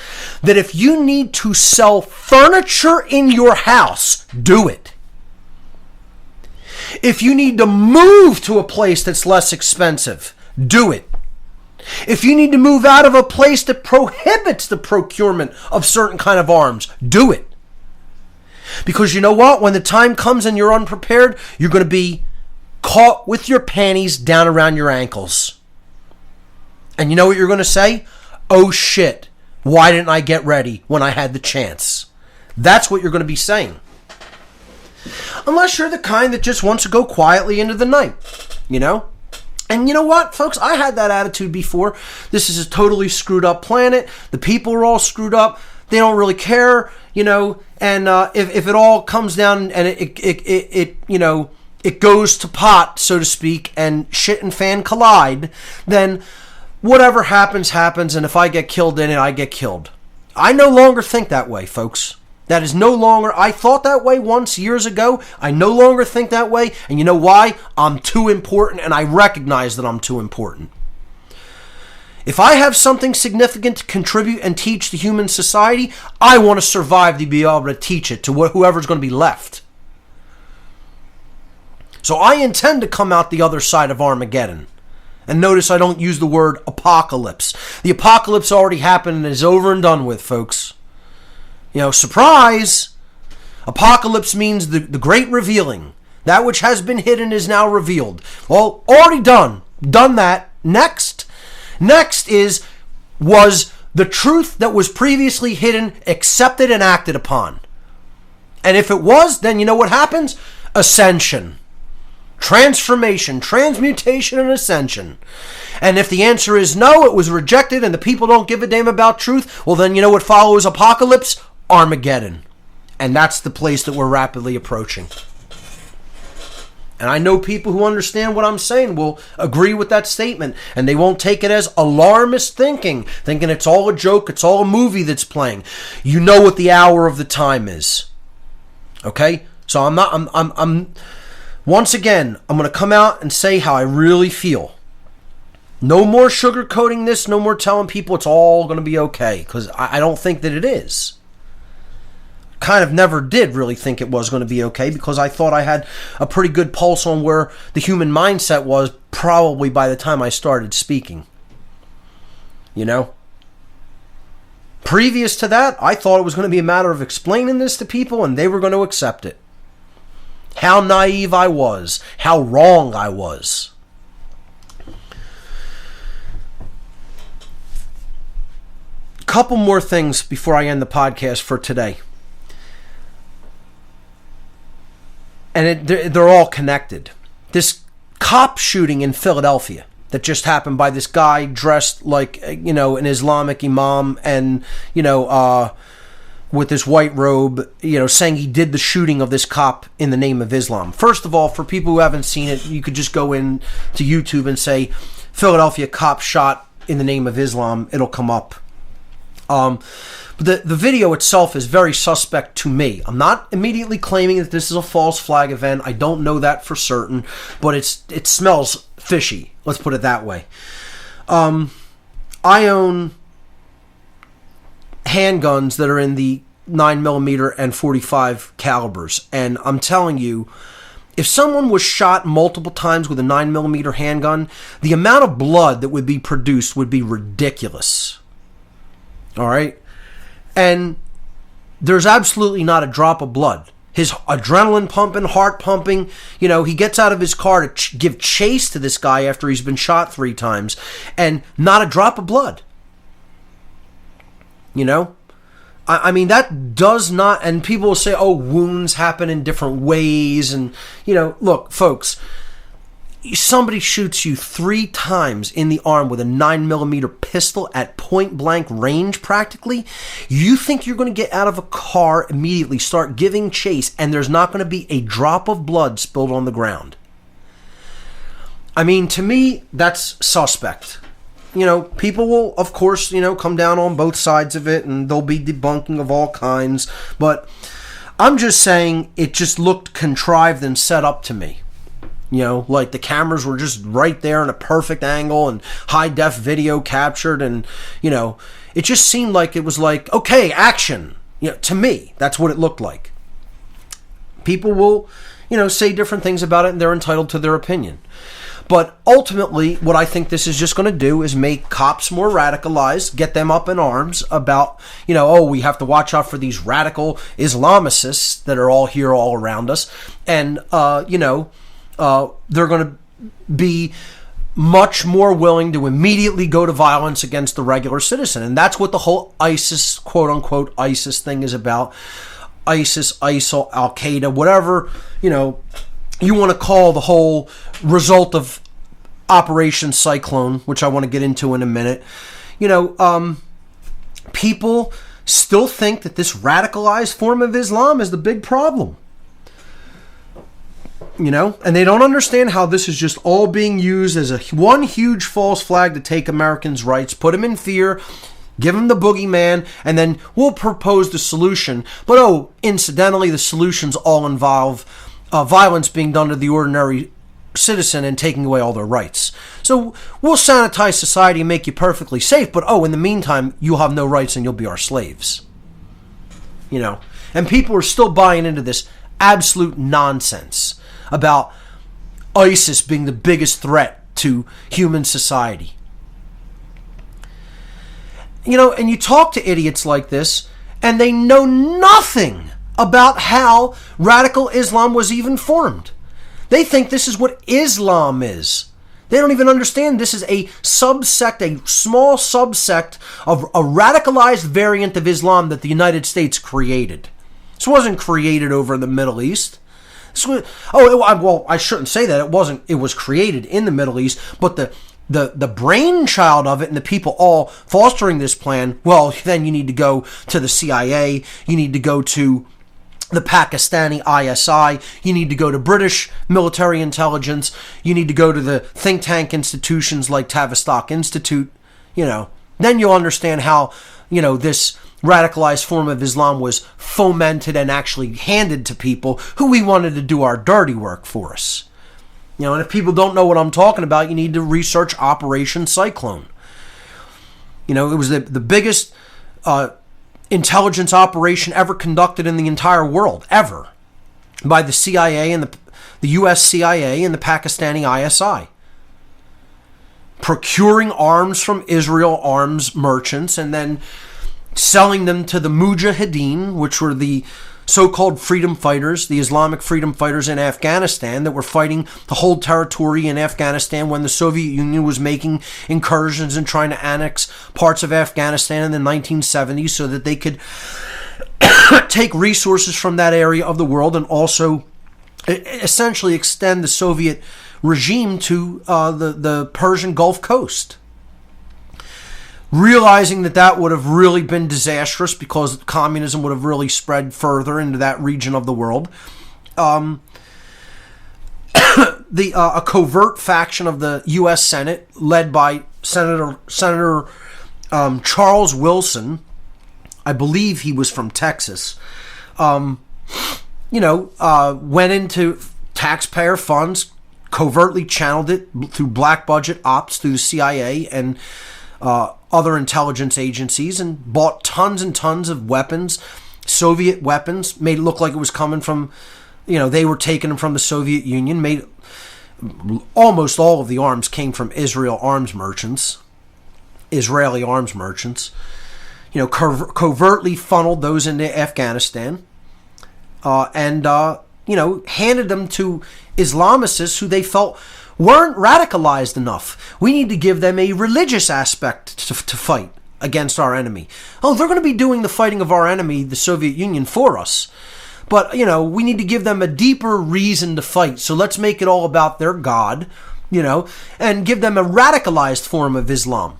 that if you need to sell furniture in your house, do it. If you need to move to a place that's less expensive, do it. If you need to move out of a place that prohibits the procurement of certain kind of arms, do it. Because you know what? When the time comes and you're unprepared, you're going to be caught with your panties down around your ankles. And you know what you're going to say? Oh shit, why didn't I get ready when I had the chance? That's what you're going to be saying. Unless you're the kind that just wants to go quietly into the night, you know? And you know what, folks? I had that attitude before. This is a totally screwed up planet. The people are all screwed up. They don't really care, you know. And if it all comes down and it goes to pot, so to speak, and shit and fan collide, then whatever happens, happens. And if I get killed in it, I get killed. I no longer think that way, folks. That is no longer, I thought that way once years ago. I no longer think that way. And you know why? I'm too important, and I recognize that I'm too important. If I have something significant to contribute and teach to human society, I want to survive to be able to teach it to whoever's going to be left. So I intend to come out the other side of Armageddon. And notice I don't use the word apocalypse. The apocalypse already happened and is over and done with, folks. You know, surprise! Apocalypse means the great revealing. That which has been hidden is now revealed. Well, already done. Done that. Next was the truth that was previously hidden accepted and acted upon? And if it was, then you know what happens? Ascension. Transformation, transmutation, and ascension. And if the answer is no, it was rejected and the people don't give a damn about truth, well then you know what follows apocalypse? Armageddon. And that's the place that we're rapidly approaching. And I know people who understand what I'm saying will agree with that statement, and they won't take it as alarmist thinking it's all a joke, it's all a movie that's playing. You know what the hour of the time is. Okay? So I'm once again, I'm going to come out and say how I really feel. No more sugarcoating this, no more telling people it's all going to be okay, because I don't think that it is. Kind of never did really think it was going to be okay, because I thought I had a pretty good pulse on where the human mindset was probably by the time I started speaking. You know? Previous to that, I thought it was going to be a matter of explaining this to people and they were going to accept it. How naive I was. How wrong I was. Couple more things before I end the podcast for today. And they're all connected. This cop shooting in Philadelphia that just happened by this guy dressed like, you know, an Islamic imam and, you know, with this white robe, you know, saying he did the shooting of this cop in the name of Islam. First of all, for people who haven't seen it, you could just go in to YouTube and say, Philadelphia cop shot in the name of Islam. It'll come up. But the video itself is very suspect to me. I'm not immediately claiming that this is a false flag event. I don't know that for certain, but it smells fishy. Let's put it that way. I own handguns that are in the 9mm and 45 calibers, and I'm telling you, if someone was shot multiple times with a 9mm handgun, the amount of blood that would be produced would be ridiculous. All right? And there's absolutely not a drop of blood. His adrenaline pumping, heart pumping, you know, he gets out of his car to give chase to this guy after he's been shot 3 times, and not a drop of blood. You know? I mean, that does not, and people will say, oh, wounds happen in different ways, and, you know, look, folks, somebody shoots you 3 times in the arm with a 9mm pistol at point blank range practically, you think you're going to get out of a car immediately, start giving chase, and there's not going to be a drop of blood spilled on the ground. I mean, to me, that's suspect. You know, people will, of course, you know, come down on both sides of it, and there'll be debunking of all kinds, but I'm just saying it just looked contrived and set up to me. Like the cameras were just right there in a perfect angle and high def video captured. And, it just seemed like it was like, okay, action. To me, that's what it looked like. People will, say different things about it, and they're entitled to their opinion. But ultimately, what I think this is just going to do is make cops more radicalized, get them up in arms about, we have to watch out for these radical Islamicists that are all here all around us. And, they're going to be much more willing to immediately go to violence against the regular citizen. And that's what the whole ISIS, quote unquote, ISIS thing is about. ISIS, ISIL, Al-Qaeda, whatever, you want to call the whole result of Operation Cyclone, which I want to get into in a minute. People still think that this radicalized form of Islam is the big problem. And they don't understand how this is just all being used as one huge false flag to take Americans' rights, put them in fear, give them the boogeyman, and then we'll propose the solution. But, incidentally, the solutions all involve violence being done to the ordinary citizen and taking away all their rights. So we'll sanitize society and make you perfectly safe, but, in the meantime, you'll have no rights and you'll be our slaves. And people are still buying into this absolute nonsense about ISIS being the biggest threat to human society. And you talk to idiots like this, and they know nothing about how radical Islam was even formed. They think this is what Islam is. They don't even understand this is a subsect, a small subsect of a radicalized variant of Islam that the United States created. This wasn't created over in the Middle East. I shouldn't say that. It wasn't. It was created in the Middle East, but the brainchild of it and the people all fostering this plan, well, then you need to go to the CIA, you need to go to the Pakistani ISI, you need to go to British military intelligence, you need to go to the think tank institutions like Tavistock Institute, then you'll understand how, this radicalized form of Islam was fomented and actually handed to people who we wanted to do our dirty work for us. And if people don't know what I'm talking about, you need to research Operation Cyclone. It was the biggest intelligence operation ever conducted in the entire world, ever, by the CIA and the US CIA and the Pakistani ISI. Procuring arms from Israel arms merchants and then selling them to the Mujahideen, which were the so-called freedom fighters, the Islamic freedom fighters in Afghanistan that were fighting to hold territory in Afghanistan when the Soviet Union was making incursions and trying to annex parts of Afghanistan in the 1970s so that they could take resources from that area of the world and also essentially extend the Soviet regime to the Persian Gulf Coast. Realizing that would have really been disastrous because communism would have really spread further into that region of the world. A covert faction of the U.S. Senate, led by Senator Charles Wilson, I believe he was from Texas, went into taxpayer funds, covertly channeled it through black budget ops through the CIA and other intelligence agencies, and bought tons and tons of weapons, Soviet weapons, made it look like it was coming from, they were taking them from the Soviet Union, made almost all of the arms came from Israeli arms merchants, covertly funneled those into Afghanistan, and handed them to Islamicists who they felt weren't radicalized enough. We need to give them a religious aspect to fight against our enemy. They're going to be doing the fighting of our enemy, the Soviet Union, for us. But, we need to give them a deeper reason to fight. So let's make it all about their God, and give them a radicalized form of Islam.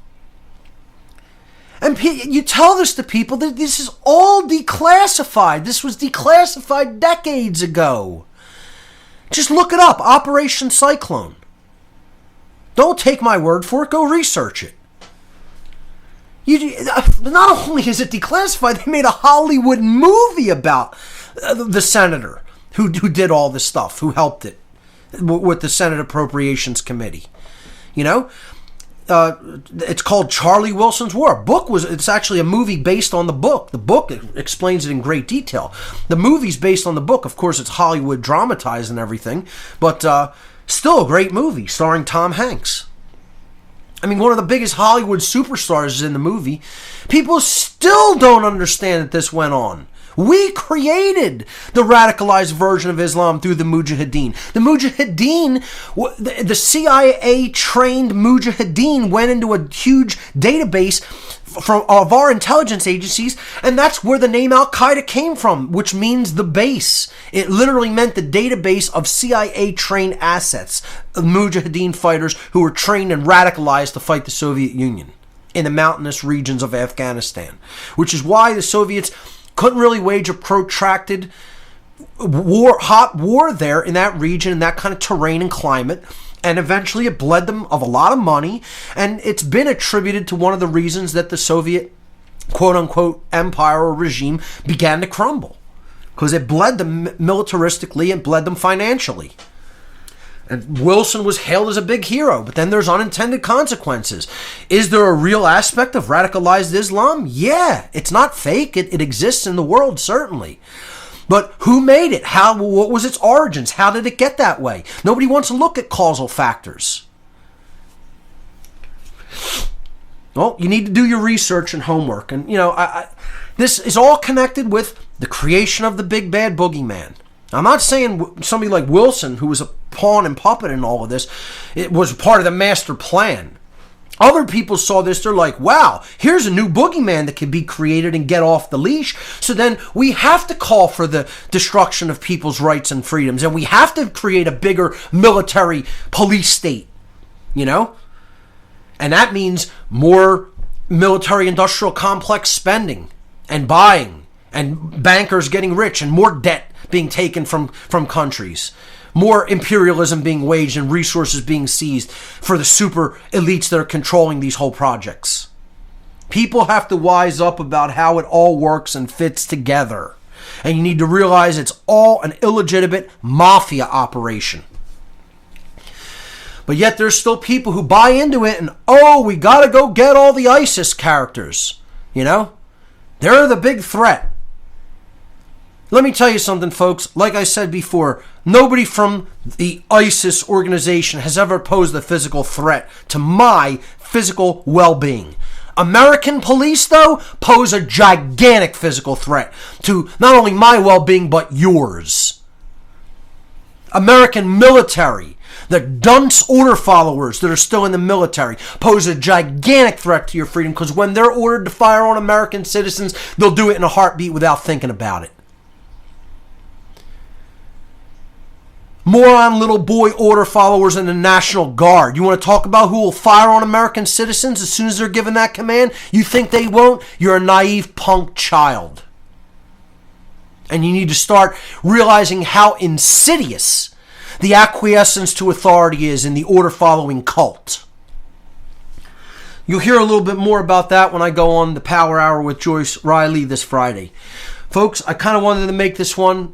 And you tell this to people that this is all declassified. This was declassified decades ago. Just look it up, Operation Cyclone. Don't take my word for it. Go research it. Not only is it declassified, they made a Hollywood movie about the senator who did all this stuff, who helped it. with the Senate Appropriations Committee. You know? It's called Charlie Wilson's War. It's actually a movie based on the book. The book explains it in great detail. The movie's based on the book. Of course, it's Hollywood dramatized and everything, but still a great movie starring Tom Hanks. I mean, one of the biggest Hollywood superstars is in the movie. People still don't understand that this went on. We created the radicalized version of Islam through the Mujahideen. The Mujahideen, the CIA-trained Mujahideen went into a huge database of our intelligence agencies, and that's where the name Al-Qaeda came from, which means the base. It literally meant the database of CIA-trained assets, of Mujahideen fighters who were trained and radicalized to fight the Soviet Union in the mountainous regions of Afghanistan, which is why the Soviets couldn't really wage a protracted hot war there in that region, in that kind of terrain and climate. And eventually it bled them of a lot of money. And it's been attributed to one of the reasons that the Soviet quote-unquote empire or regime began to crumble. Because it bled them militaristically and bled them financially. And Wilson was hailed as a big hero, but then there's unintended consequences. Is there a real aspect of radicalized Islam? Yeah, it's not fake. It exists in the world, certainly. But who made it? What was its origins? How did it get that way? Nobody wants to look at causal factors. Well, you need to do your research and homework. And, this is all connected with the creation of the big bad boogeyman. I'm not saying somebody like Wilson, who was a pawn and puppet in all of this, it was part of the master plan. Other people saw this, they're like, wow, here's a new boogeyman that can be created and get off the leash. So then we have to call for the destruction of people's rights and freedoms, and we have to create a bigger military police state, And that means more military-industrial complex spending and buying, and bankers getting rich, and more debt being taken from countries. More imperialism being waged and resources being seized for the super elites that are controlling these whole projects. People have to wise up about how it all works and fits together. And you need to realize it's all an illegitimate mafia operation. But yet there's still people who buy into it and, we gotta go get all the ISIS characters. They're the big threat. Let me tell you something, folks. Like I said before, nobody from the ISIS organization has ever posed a physical threat to my physical well-being. American police, though, pose a gigantic physical threat to not only my well-being, but yours. American military, the dunce order followers that are still in the military, pose a gigantic threat to your freedom, because when they're ordered to fire on American citizens, they'll do it in a heartbeat without thinking about it. Moron little boy order followers in the National Guard. You want to talk about who will fire on American citizens as soon as they're given that command? You think they won't? You're a naive punk child. And you need to start realizing how insidious the acquiescence to authority is in the order following cult. You'll hear a little bit more about that when I go on the Power Hour with Joyce Riley this Friday. Folks, I kind of wanted to make this one,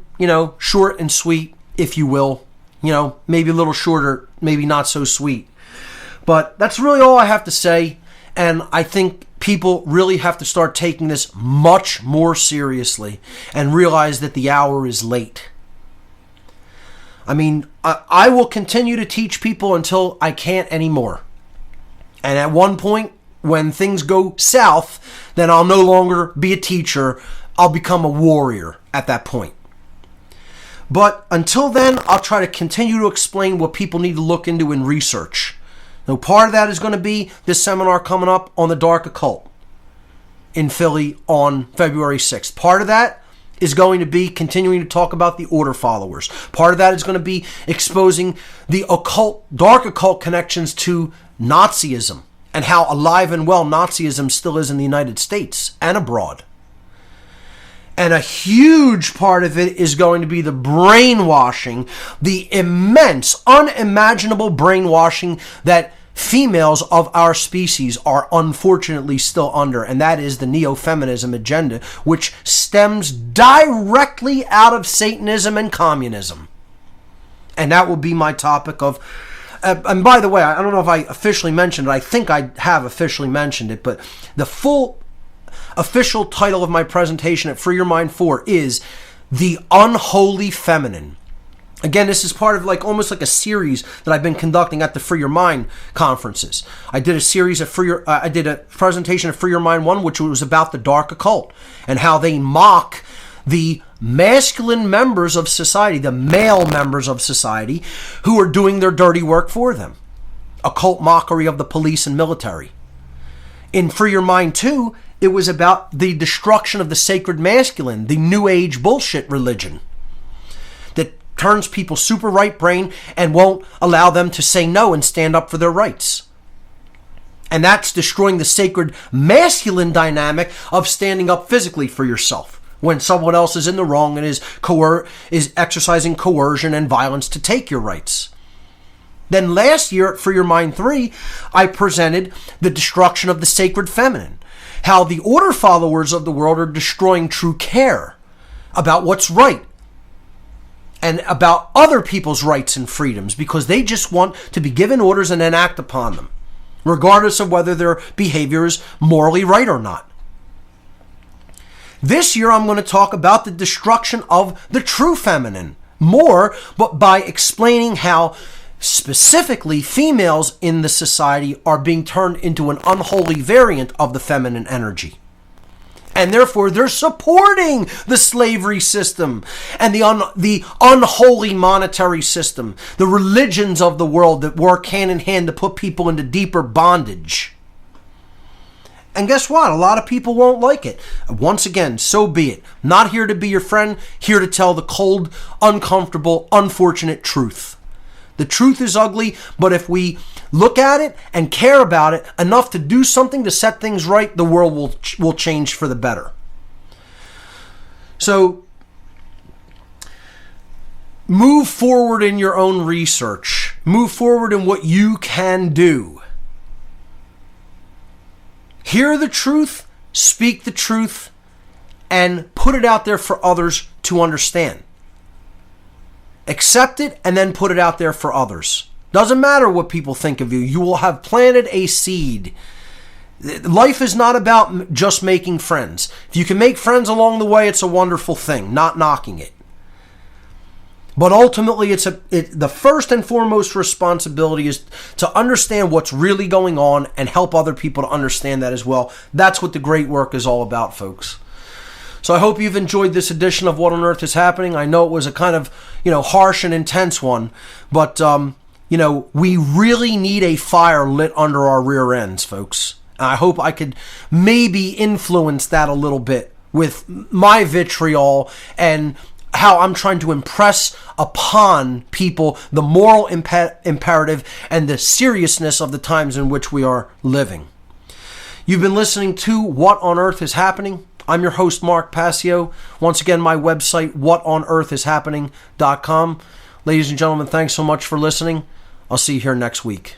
short and sweet, if you will. Maybe a little shorter, maybe not so sweet. But that's really all I have to say. And I think people really have to start taking this much more seriously and realize that the hour is late. I mean, I will continue to teach people until I can't anymore. And at one point, when things go south, then I'll no longer be a teacher. I'll become a warrior at that point. But until then, I'll try to continue to explain what people need to look into in research. Now, part of that is going to be this seminar coming up on the Dark Occult in Philly on February 6th. Part of that is going to be continuing to talk about the order followers. Part of that is going to be exposing the dark occult connections to Nazism and how alive and well Nazism still is in the United States and abroad. And a huge part of it is going to be the brainwashing, the immense, unimaginable brainwashing that females of our species are unfortunately still under. And that is the neo-feminism agenda, which stems directly out of Satanism and communism. And that will be my topic of, and by the way, I don't know if I officially mentioned it. I think I have officially mentioned it, but the full official title of my presentation at Free Your Mind 4 is The Unholy Feminine. Again, this is part of almost like a series that I've been conducting at the Free Your Mind conferences. I did a series of I did a presentation of Free Your Mind 1, which was about the dark occult and how they mock the masculine members of society, the male members of society, who are doing their dirty work for them. Occult mockery of the police and military. In Free Your Mind 2, it was about the destruction of the sacred masculine, the New Age bullshit religion that turns people super right brain and won't allow them to say no and stand up for their rights. And that's destroying the sacred masculine dynamic of standing up physically for yourself when someone else is in the wrong and is exercising coercion and violence to take your rights. Then last year at Free Your Mind 3, I presented the destruction of the sacred feminine, how the order followers of the world are destroying true care about what's right and about other people's rights and freedoms because they just want to be given orders and then act upon them, regardless of whether their behavior is morally right or not. This year, I'm going to talk about the destruction of the true feminine more, but by explaining how specifically females in the society are being turned into an unholy variant of the feminine energy. And therefore, they're supporting the slavery system and the unholy monetary system, the religions of the world that work hand in hand to put people into deeper bondage. And guess what? A lot of people won't like it. Once again, so be it. Not here to be your friend, here to tell the cold, uncomfortable, unfortunate truth. The truth is ugly, but if we look at it and care about it enough to do something to set things right, the world will change for the better. So, move forward in your own research. Move forward in what you can do. Hear the truth, speak the truth, and put it out there for others to understand. Accept it and then put it out there for others. Doesn't matter what people think of you. You will have planted a seed. Life is not about just making friends. If you can make friends along the way, it's a wonderful thing, not knocking it. But ultimately, the first and foremost responsibility is to understand what's really going on and help other people to understand that as well. That's what the great work is all about, folks. So I hope you've enjoyed this edition of What on Earth is Happening. I know it was a kind of, harsh and intense one, but, we really need a fire lit under our rear ends, folks. And I hope I could maybe influence that a little bit with my vitriol and how I'm trying to impress upon people the moral imperative and the seriousness of the times in which we are living. You've been listening to What on Earth is Happening. I'm your host, Mark Passio. Once again, my website, whatonearthishappening.com. Ladies and gentlemen, thanks so much for listening. I'll see you here next week.